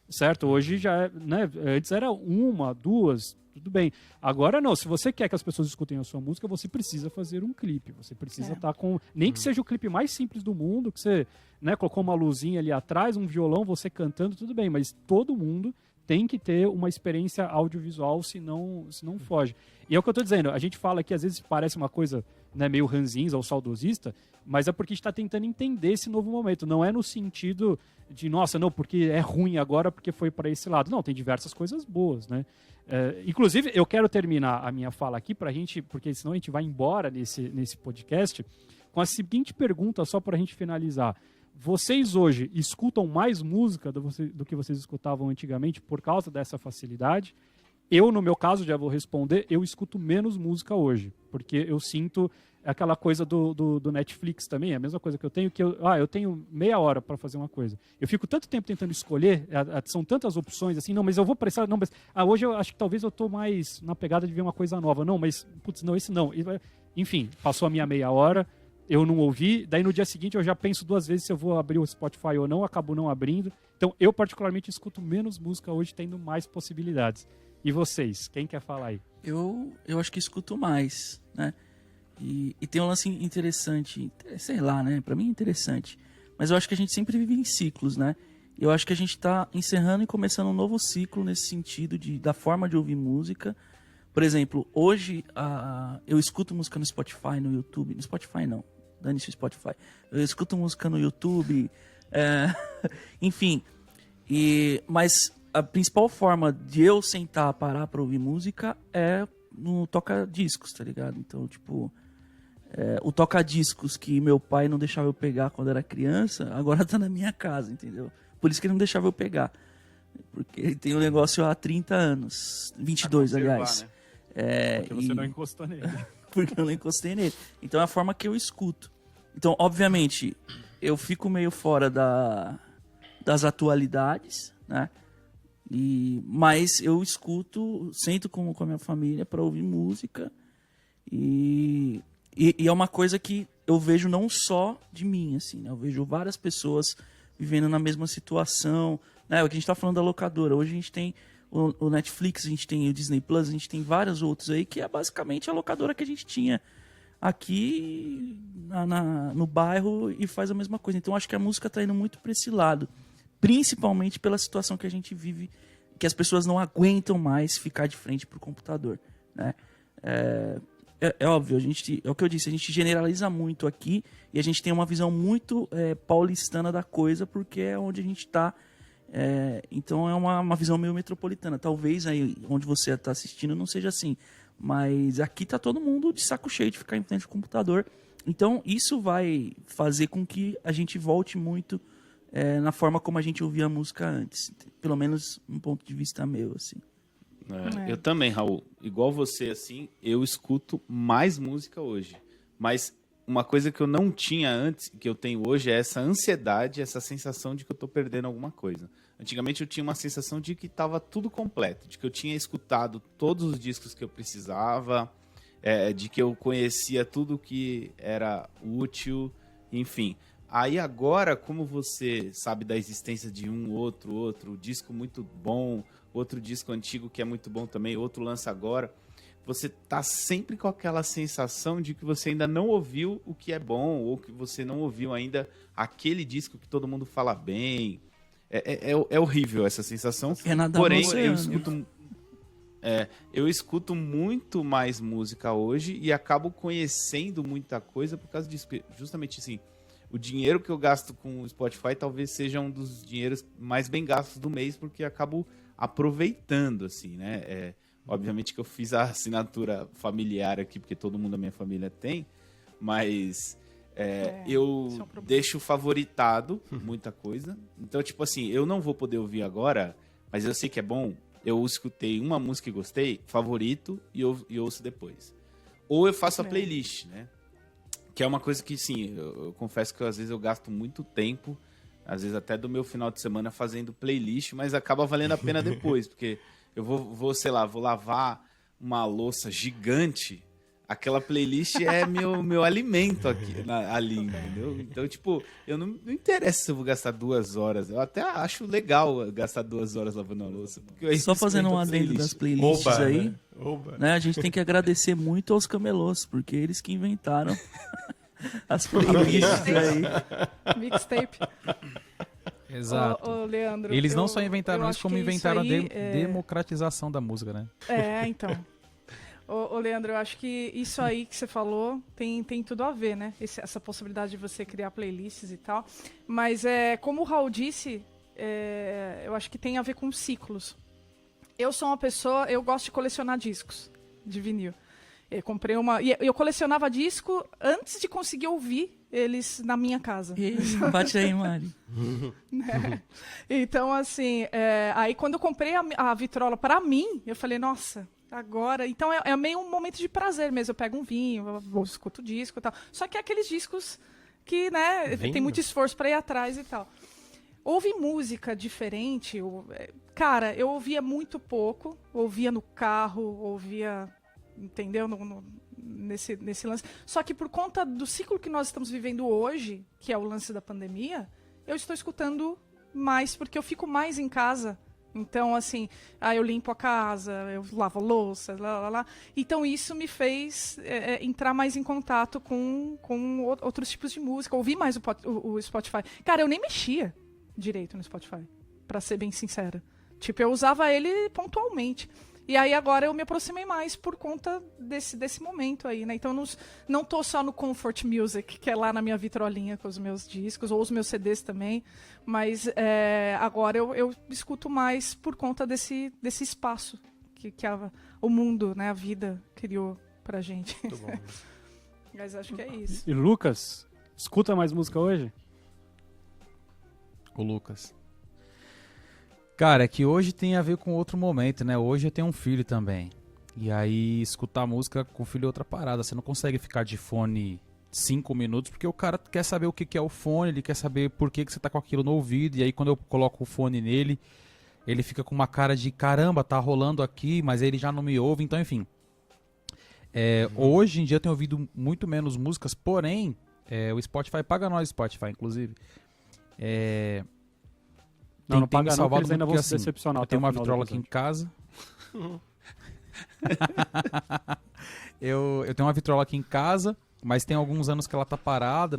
Certo? Hoje já é, né? Antes era uma, duas, tudo bem. Agora não, se você quer que as pessoas escutem a sua música, você precisa fazer um clipe. Você precisa estar com... Nem que seja o clipe mais simples do mundo, que você, né, colocou uma luzinha ali atrás, um violão, você cantando, tudo bem. Mas todo mundo tem que ter uma experiência audiovisual, senão foge. E é o que eu tô dizendo, a gente fala que às vezes parece uma coisa, né, meio ranzinza ou saudosista, mas é porque a gente está tentando entender esse novo momento. Não é no sentido de, nossa, não, porque é ruim agora porque foi para esse lado. Não, tem diversas coisas boas, né? Inclusive, eu quero terminar a minha fala aqui pra gente, porque senão a gente vai embora nesse podcast, com a seguinte pergunta, só para a gente finalizar. Vocês hoje escutam mais música do que vocês escutavam antigamente por causa dessa facilidade? Eu, no meu caso, já vou responder, eu escuto menos música hoje, porque eu sinto aquela coisa do Netflix também, a mesma coisa que eu tenho, eu tenho meia hora para fazer uma coisa. Eu fico tanto tempo tentando escolher, são tantas opções, assim, não, mas eu vou prestar, não, mas hoje eu acho que talvez eu tô mais na pegada de ver uma coisa nova, não, mas, putz, não, esse não. Enfim, passou a minha meia hora, eu não ouvi, daí no dia seguinte eu já penso duas vezes se eu vou abrir o Spotify ou não, acabo não abrindo. Então, eu particularmente escuto menos música hoje, tendo mais possibilidades. E vocês? Quem quer falar aí? Eu acho que escuto mais, né? E tem um lance interessante, sei lá, né? Pra mim é interessante. Mas eu acho que a gente sempre vive em ciclos, né? Eu acho que a gente tá encerrando e começando um novo ciclo nesse sentido da forma de ouvir música. Por exemplo, hoje eu escuto música no Spotify, no YouTube. No Spotify não, dane-se o Spotify. Eu escuto música no YouTube, enfim. Mas a principal forma de eu sentar, parar pra ouvir música é no toca-discos, tá ligado? Então, tipo, o toca-discos que meu pai não deixava eu pegar quando era criança, agora tá na minha casa, entendeu? Por isso que ele não deixava eu pegar. Porque ele tem um negócio há 30 anos, 22, aliás. Né? Porque você não encostou nele. Porque eu não encostei nele. Então é a forma que eu escuto. Então, obviamente, eu fico meio fora das atualidades, né? Mas eu escuto, sento com a minha família para ouvir música e é uma coisa que eu vejo não só de mim, assim, né? Eu vejo várias pessoas vivendo na mesma situação, né? O que a gente tá falando da locadora, hoje a gente tem o Netflix, a gente tem o Disney Plus, a gente tem vários outros aí, que é basicamente a locadora que a gente tinha aqui no bairro e faz a mesma coisa. Então acho que a música tá indo muito para esse lado, principalmente pela situação que a gente vive, que as pessoas não aguentam mais ficar de frente pro computador, né? É óbvio, é o que eu disse, a gente generaliza muito aqui e a gente tem uma visão muito paulistana da coisa, porque é onde a gente tá. Então é uma visão meio metropolitana. Talvez aí onde você está assistindo não seja assim, mas aqui tá todo mundo de saco cheio de ficar em frente ao computador. Então isso vai fazer com que a gente volte muito na forma como a gente ouvia a música antes, pelo menos um ponto de vista meu, assim. Eu também, Raul. Igual você, assim, eu escuto mais música hoje. Mas uma coisa que eu não tinha antes, que eu tenho hoje, é essa ansiedade, essa sensação de que eu tô perdendo alguma coisa. Antigamente eu tinha uma sensação de que estava tudo completo, de que eu tinha escutado todos os discos que eu precisava, de que eu conhecia tudo que era útil, enfim. Aí agora, como você sabe da existência de um, outro disco muito bom, outro disco antigo que é muito bom também, outro lança agora, você tá sempre com aquela sensação de que você ainda não ouviu o que é bom, ou que você não ouviu ainda aquele disco que todo mundo fala bem. É horrível essa sensação. É nada porém, você, eu escuto... Eu escuto muito mais música hoje e acabo conhecendo muita coisa por causa disso. Porque justamente assim, o dinheiro que eu gasto com o Spotify talvez seja um dos dinheiros mais bem gastos do mês, porque acabo aproveitando, assim, né? Obviamente que eu fiz a assinatura familiar aqui, porque todo mundo da minha família tem, mas eu isso é um problema. deixo favoritado muita coisa. Então, tipo assim, eu não vou poder ouvir agora, mas eu sei que é bom. Eu escutei uma música e gostei, favorito, e ouço depois. Ou eu faço a playlist, né? Que é uma coisa que, sim, eu confesso que às vezes eu gasto muito tempo, às vezes até do meu final de semana fazendo playlist, mas acaba valendo a pena depois, porque eu vou, sei lá, vou lavar uma louça gigante, aquela playlist é meu alimento ali, entendeu? Então, tipo, eu não interessa se eu vou gastar 2 horas. Eu até acho legal gastar 2 horas lavando a louça. Porque aí Só fazendo um adendo das playlists aí, né? A gente tem que agradecer muito aos camelôs, porque eles que inventaram as playlists aí. Mixtape. Exato. Ô, Leandro, Eles não só inventaram eu isso, acho como que inventaram isso aí a democratização da música, né? Então. Ô, Leandro, eu acho que isso aí que você falou tem tudo a ver, né? Essa possibilidade de você criar playlists e tal. Mas, como o Raul disse, eu acho que tem a ver com ciclos. Eu sou uma pessoa, eu gosto de colecionar discos de vinil. Eu comprei e eu colecionava disco antes de conseguir ouvir eles na minha casa. Bate aí, Mari. Né? Então, assim, aí quando eu comprei a vitrola para mim, eu falei, nossa, agora... Então é meio um momento de prazer mesmo. Eu pego um vinho, eu escuto o disco e tal. Só que é aqueles discos que, né, tem muito esforço para ir atrás e tal. Ouvir música diferente, cara, eu ouvia muito pouco. Ouvia no carro, ouvia... Entendeu? Nesse lance. Só que por conta do ciclo que nós estamos vivendo hoje, que é o lance da pandemia, eu estou escutando mais, porque eu fico mais em casa. Então, assim, eu limpo a casa, eu lavo a louça, lá. Então, isso me fez entrar mais em contato com outros tipos de música, ouvir mais o Spotify. Cara, eu nem mexia direito no Spotify, pra ser bem sincera. Tipo, eu usava ele pontualmente. E aí agora eu me aproximei mais por conta desse momento aí, né? Então não tô só no Comfort Music, que é lá na minha vitrolinha com os meus discos, ou os meus CDs também, mas agora eu escuto mais por conta desse espaço que o mundo, né, a vida criou pra gente. Muito bom. Mas acho que é isso. E Lucas, escuta mais música hoje? O Lucas. Cara, é que hoje tem a ver com outro momento, né? Hoje eu tenho um filho também. E aí, escutar música com o filho é outra parada. Você não consegue ficar de fone 5 minutos, porque o cara quer saber o que é o fone, ele quer saber por que você tá com aquilo no ouvido. E aí, quando eu coloco o fone nele, ele fica com uma cara de caramba, tá rolando aqui, mas ele já não me ouve. Então, enfim. Hoje em dia eu tenho ouvido muito menos músicas, porém, o Spotify paga nós, Spotify, inclusive. Não paga não, porque eles muito, ainda vão porque, se assim, decepcionar. eu tenho uma vitrola aqui em casa. eu tenho uma vitrola aqui em casa, mas tem alguns anos que ela tá parada,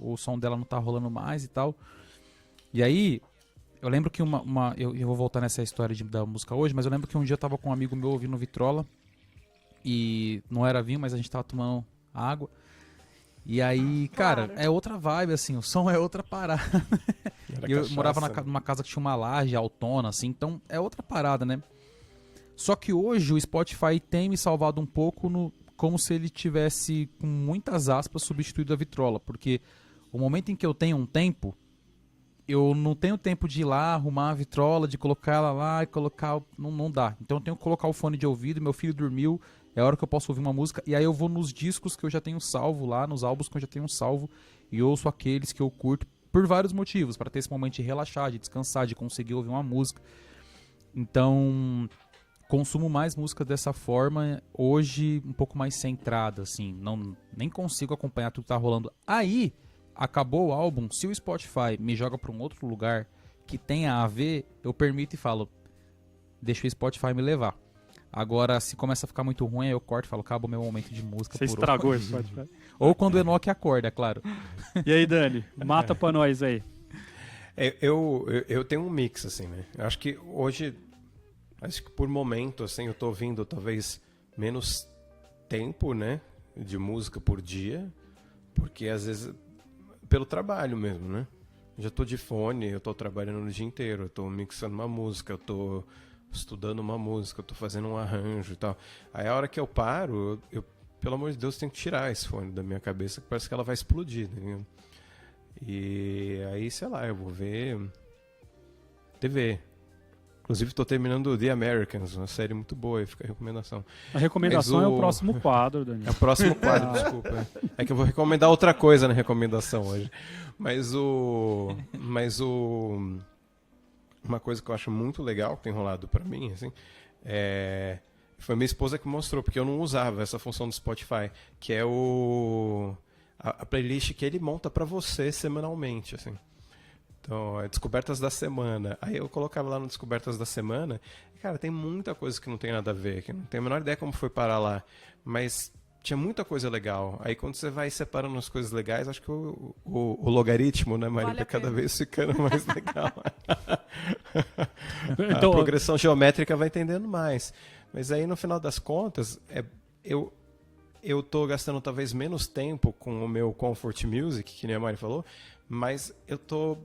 o som dela não tá rolando mais e tal. E aí, eu lembro que eu vou voltar nessa história da música hoje, mas eu lembro que um dia eu tava com um amigo meu ouvindo vitrola, e não era vinho, mas a gente tava tomando água. E aí, cara, Claro. é outra vibe, assim, o som é outra parada. E eu morava numa casa que tinha uma laje autona, assim, então é outra parada, né? Só que hoje o Spotify tem me salvado um pouco como se ele tivesse, com muitas aspas, substituído a vitrola. Porque o momento em que eu tenho um tempo, eu não tenho tempo de ir lá, arrumar a vitrola, de colocar ela lá e colocar... Não dá. Então eu tenho que colocar o fone de ouvido, meu filho dormiu, é a hora que eu posso ouvir uma música, e aí eu vou nos discos que eu já tenho salvo lá, nos álbuns que eu já tenho salvo, e ouço aqueles que eu curto, por vários motivos, para ter esse momento de relaxar, de descansar, de conseguir ouvir uma música. Então, consumo mais música dessa forma, hoje um pouco mais centrada, assim, nem consigo acompanhar tudo que tá rolando. Aí, acabou o álbum, se o Spotify me joga para um outro lugar que tenha a ver, eu permito e falo, deixa o Spotify me levar. Agora, se começa a ficar muito ruim, aí eu corto e falo, acaba o meu momento de música. Você estragou esse Spotify. Ou quando o Enoch acorda, é claro. E aí, Dani, mata pra nós aí. Eu tenho um mix, assim, né? Eu acho que hoje Acho que por momento, assim, eu tô ouvindo talvez menos tempo, né? De música por dia. Porque às vezes, pelo trabalho mesmo, né? Já tô de fone, eu tô trabalhando o dia inteiro, eu tô mixando uma música, eu tô estudando uma música, eu tô fazendo um arranjo e tal. Aí a hora que eu paro, eu pelo amor de Deus, tenho que tirar esse fone da minha cabeça, que parece que ela vai explodir, tá ligado? E aí, sei lá, eu vou ver TV. Inclusive, tô terminando The Americans, uma série muito boa, fica a recomendação. A recomendação Mas é o próximo quadro, É Daniel. o próximo quadro, desculpa. É que eu vou recomendar outra coisa na recomendação hoje. Mas uma coisa que eu acho muito legal, que tem rolado pra mim, assim, foi minha esposa que mostrou, porque eu não usava essa função do Spotify, que é a playlist que ele monta pra você semanalmente, assim. Então, é Descobertas da Semana. Aí eu colocava lá no Descobertas da Semana, e, cara, tem muita coisa que não tem nada a ver, que não tenho a menor ideia como foi parar lá, mas tinha muita coisa legal. Aí quando você vai separando as coisas legais, acho que o logaritmo, né, Maria, Vale a cada pena. vez ficando mais legal. Então, A progressão geométrica vai entendendo mais. Mas aí, no final das contas, eu tô gastando talvez menos tempo com o meu comfort music, que nem a Mari falou, mas eu tô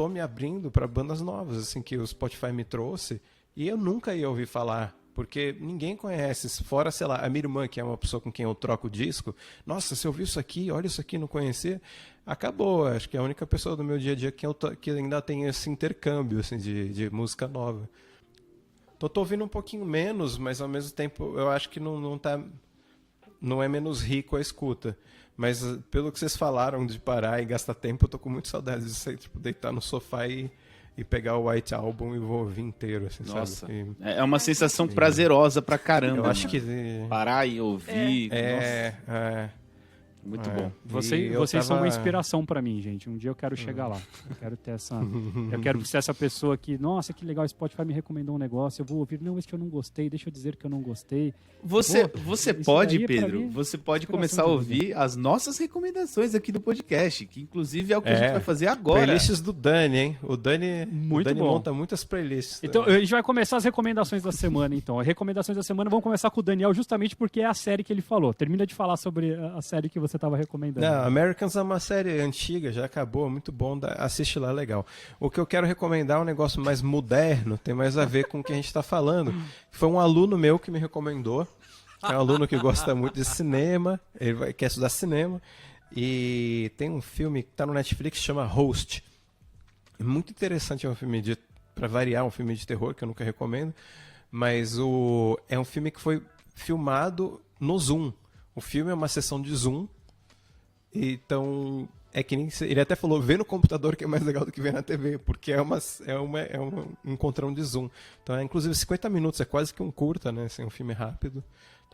me abrindo para bandas novas, assim, que o Spotify me trouxe, e eu nunca ia ouvir falar, porque ninguém conhece, fora, sei lá, a minha irmã, que é uma pessoa com quem eu troco disco. Nossa, você ouviu isso aqui? Olha isso aqui, não conhecia. Acabou, acho que é a única pessoa do meu dia a dia que ainda tem esse intercâmbio, assim, de música nova. Tô ouvindo um pouquinho menos, mas ao mesmo tempo eu acho que não é menos rico a escuta. Mas pelo que vocês falaram de parar e gastar tempo, eu tô com muita saudade de você, tipo, deitar no sofá e pegar o White Album e vou ouvir inteiro, assim, Nossa, sabe? é uma sensação prazerosa pra caramba. Eu acho mano. que Parar e ouvir, é muito bom. Vocês são uma inspiração pra mim, gente. Um dia eu quero chegar lá. Eu quero ter eu quero ser essa pessoa que, nossa, que legal, o Spotify me recomendou um negócio, eu vou ouvir, não, esse que eu não gostei, deixa eu dizer que eu não gostei. Você isso pode, daí, pra Pedro, mim, você pode inspiração começar a de ouvir as nossas recomendações aqui do podcast, que inclusive é o que a gente vai fazer agora. Playlists do Dani, hein? O Dani Muito bom. monta muitas playlists. Então, a gente vai começar as recomendações da semana, então. As recomendações da semana vão começar com o Daniel, justamente porque é a série que ele falou. Termina de falar sobre a série que você estava recomendando. Não, Americans é uma série antiga, já acabou, muito bom, assiste lá, legal. O que eu quero recomendar é um negócio mais moderno, tem mais a ver com o que a gente está falando. Foi um aluno meu que me recomendou, é um aluno que gosta muito de cinema, quer estudar cinema, e tem um filme que está no Netflix que chama Host. É muito interessante, é um filme para variar, um filme de terror que eu nunca recomendo, mas é um filme que foi filmado no Zoom. O filme é uma sessão de Zoom. Então, é que nem ele até falou, vê no computador que é mais legal do que ver na TV, porque é um encontrão de Zoom. Então, inclusive 50 minutos, é quase que um curta, né? Assim, um filme rápido.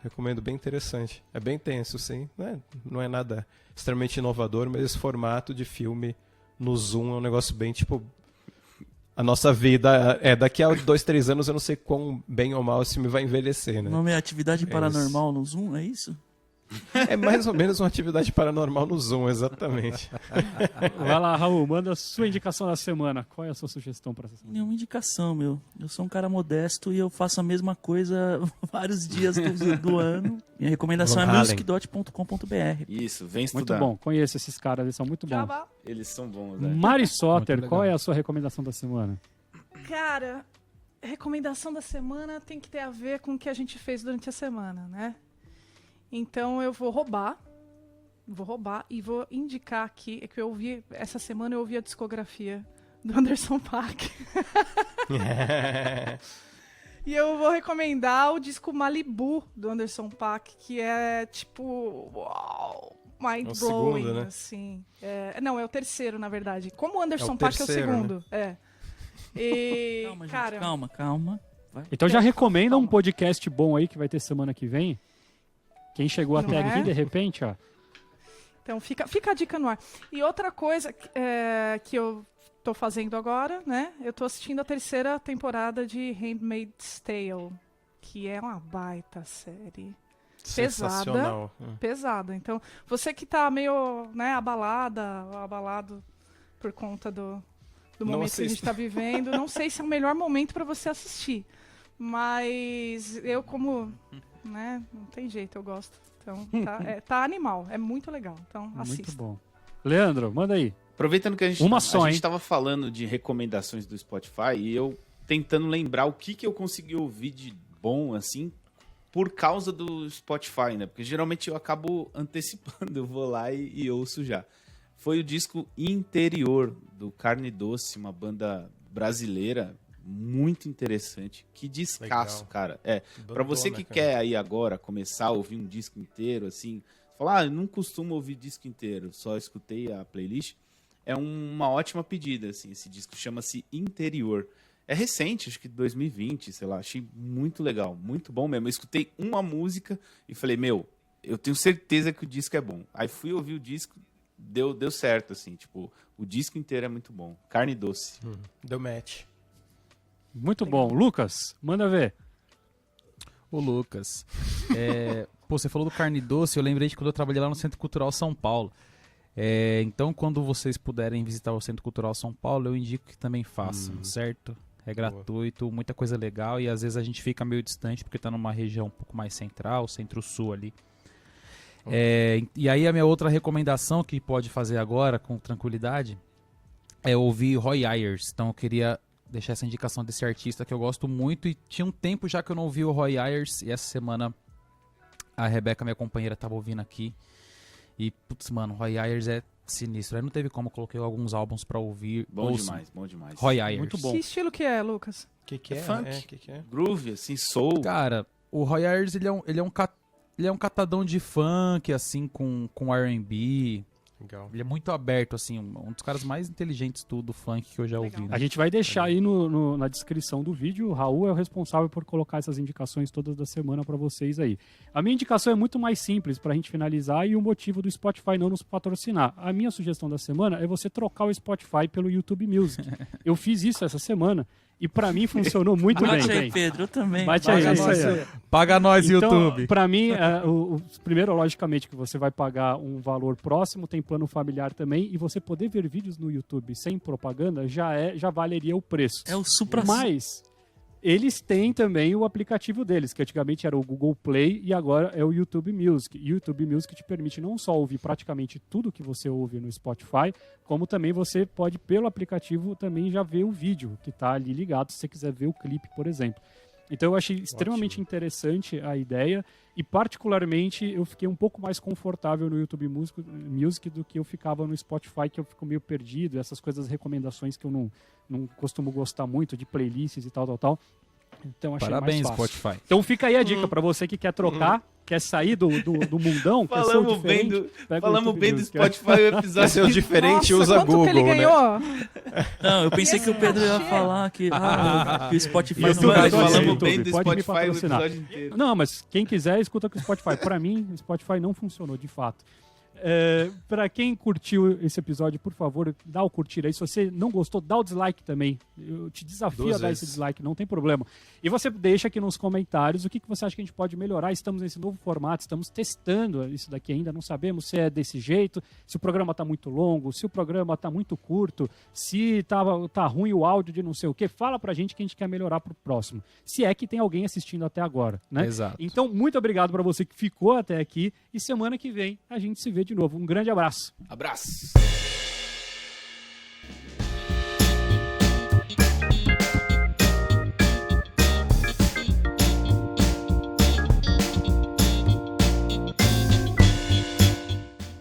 Recomendo, bem interessante. É bem tenso, sim. Não é nada extremamente inovador, mas esse formato de filme no Zoom é um negócio bem, tipo... A nossa vida, daqui a 2, 3 anos eu não sei quão bem ou mal esse filme vai envelhecer, né? O nome é Atividade Paranormal no Zoom, é isso? É mais ou menos uma atividade paranormal no Zoom, exatamente. Vai lá, Raul, manda a sua indicação da semana. Qual é a sua sugestão para essa semana? Nenhuma indicação, meu. Eu sou um cara modesto e eu faço a mesma coisa vários dias do ano. Minha recomendação Van é Halen. musicdot.com.br. Isso, vem Muito estudar. bom, conheço esses caras, eles são muito bons. Jabá. Eles são bons, né? Mari Soter, Muito qual legal. é a sua recomendação da semana? Cara, recomendação da semana tem que ter a ver com o que a gente fez durante a semana, né? Então eu vou roubar e vou indicar aqui que essa semana eu ouvi a discografia do Anderson .Paak. E eu vou recomendar o disco Malibu do Anderson .Paak, que é tipo, uau, mind É o blowing, segundo, né? assim. Não, é o terceiro, na verdade. Como o Anderson É o .Paak é o terceiro, segundo. E, Calma, gente, cara, calma. Vai. Então já recomenda calma. um podcast bom aí que vai ter semana que vem. Quem chegou Não até é? aqui, de repente, ó. Então fica a dica no ar. E outra coisa que eu tô fazendo agora, né? Eu tô assistindo a 3ª temporada de Handmaid's Tale, que é uma baita série. Sensacional. Pesada. Então, você que tá meio, né, abalado por conta do do Não momento que a gente assista. está vivendo. Não sei se é o melhor momento para você assistir. Mas eu, como, né, não tem jeito, eu gosto. Então, tá animal, é muito legal. Então, Muito assista. bom. Leandro, manda aí. Aproveitando que Uma só, a hein? gente tava falando de recomendações do Spotify e eu tentando lembrar o que eu consegui ouvir de bom, assim, por causa do Spotify, né? Porque geralmente eu acabo antecipando, eu vou lá e ouço já. Foi o disco Interior, do Carne Doce, uma banda brasileira muito interessante. Que descasso, Legal. cara. Pra você que quer aí agora começar a ouvir um disco inteiro, assim, falar, eu não costumo ouvir disco inteiro, só escutei a playlist, é uma ótima pedida, assim, esse disco chama-se Interior. É recente, acho que 2020, sei lá, achei muito legal, muito bom mesmo. Eu escutei uma música e falei, eu tenho certeza que o disco é bom. Aí fui ouvir o disco, deu certo, assim, tipo, o disco inteiro é muito bom. Carne Doce. Deu match. Muito bom. Lucas, manda ver. Ô, Lucas, pô, você falou do Carne Doce, eu lembrei de quando eu trabalhei lá no Centro Cultural São Paulo. Então, quando vocês puderem visitar o Centro Cultural São Paulo, eu indico que também façam, certo? É gratuito, muita coisa legal e às vezes a gente fica meio distante porque tá numa região um pouco mais central, centro-sul ali. E aí a minha outra recomendação que pode fazer agora com tranquilidade é ouvir Roy Ayers. Então eu queria deixar essa indicação desse artista que eu gosto muito e tinha um tempo já que eu não ouvi o Roy Ayers e essa semana a Rebeca, minha companheira, tava ouvindo aqui e, putz, mano, Roy Ayers é sinistro. Aí não teve como, eu coloquei alguns álbuns pra ouvir. Bom Ouçam. demais, bom demais. Roy Ayers. Muito bom. Que estilo que é, Lucas? Que É é? funk. Que é? Groove, assim, soul. Cara, o Roy Ayers, ele é um catadão de funk, assim, com R&B. Legal. Ele é muito aberto, assim, um dos caras mais inteligentes do funk que eu já ouvi. Legal. Né? A gente vai deixar aí na descrição do vídeo. O Raul é o responsável por colocar essas indicações todas da semana para vocês aí. A minha indicação é muito mais simples pra gente finalizar e o motivo do Spotify não nos patrocinar. A minha sugestão da semana é você trocar o Spotify pelo YouTube Music. Eu fiz isso essa semana e pra mim funcionou muito bem. Bate aí, Pedro, eu também. Bate aí, Paga isso nós, aí. Paga nós, Então, YouTube. pra mim, primeiro, logicamente, que você vai pagar um valor próximo, tem plano familiar também, e você poder ver vídeos no YouTube sem propaganda já valeria o preço. É o supra. Mas eles têm também o aplicativo deles, que antigamente era o Google Play e agora é o YouTube Music. E o YouTube Music te permite não só ouvir praticamente tudo que você ouve no Spotify, como também você pode, pelo aplicativo, também já ver o vídeo que está ali ligado, se você quiser ver o clipe, por exemplo. Então eu achei extremamente interessante a ideia e particularmente eu fiquei um pouco mais confortável no YouTube Music do que eu ficava no Spotify, que eu fico meio perdido, essas coisas, recomendações que eu não costumo gostar muito, de playlists e tal. Então achei Parabéns, mais fácil. Spotify. Então fica aí a dica pra você que quer trocar, quer sair do mundão, quer ser o Falamos bem diferente, pega o Falamos YouTube bem do Music. Spotify, o episódio Ser o diferente, Nossa, usa quanto Google, que ele né? ganhou? Não, eu pensei que o Pedro ia falar que o Spotify Mas não tudo vai bem, Falamos YouTube, bem do pode me Spotify o patrocinar. episódio inteiro. Não, mas quem quiser, escuta com o Spotify. Pra mim, o Spotify não funcionou, de fato. Pra quem curtiu esse episódio, por favor, dá o curtir aí. Se você não gostou, dá o dislike também. Eu te desafio 2 a dar vezes. esse dislike, não tem problema. E você deixa aqui nos comentários o que você acha que a gente pode melhorar. Estamos nesse novo formato, estamos testando isso daqui ainda, não sabemos se é desse jeito, se o programa tá muito longo, se o programa tá muito curto, se tá ruim o áudio de não sei o quê. Fala pra gente que a gente quer melhorar pro próximo. Se é que tem alguém assistindo até agora, né? Exato. Então, muito obrigado pra você que ficou até aqui e semana que vem a gente se vê de novo. Um grande abraço. Abraço.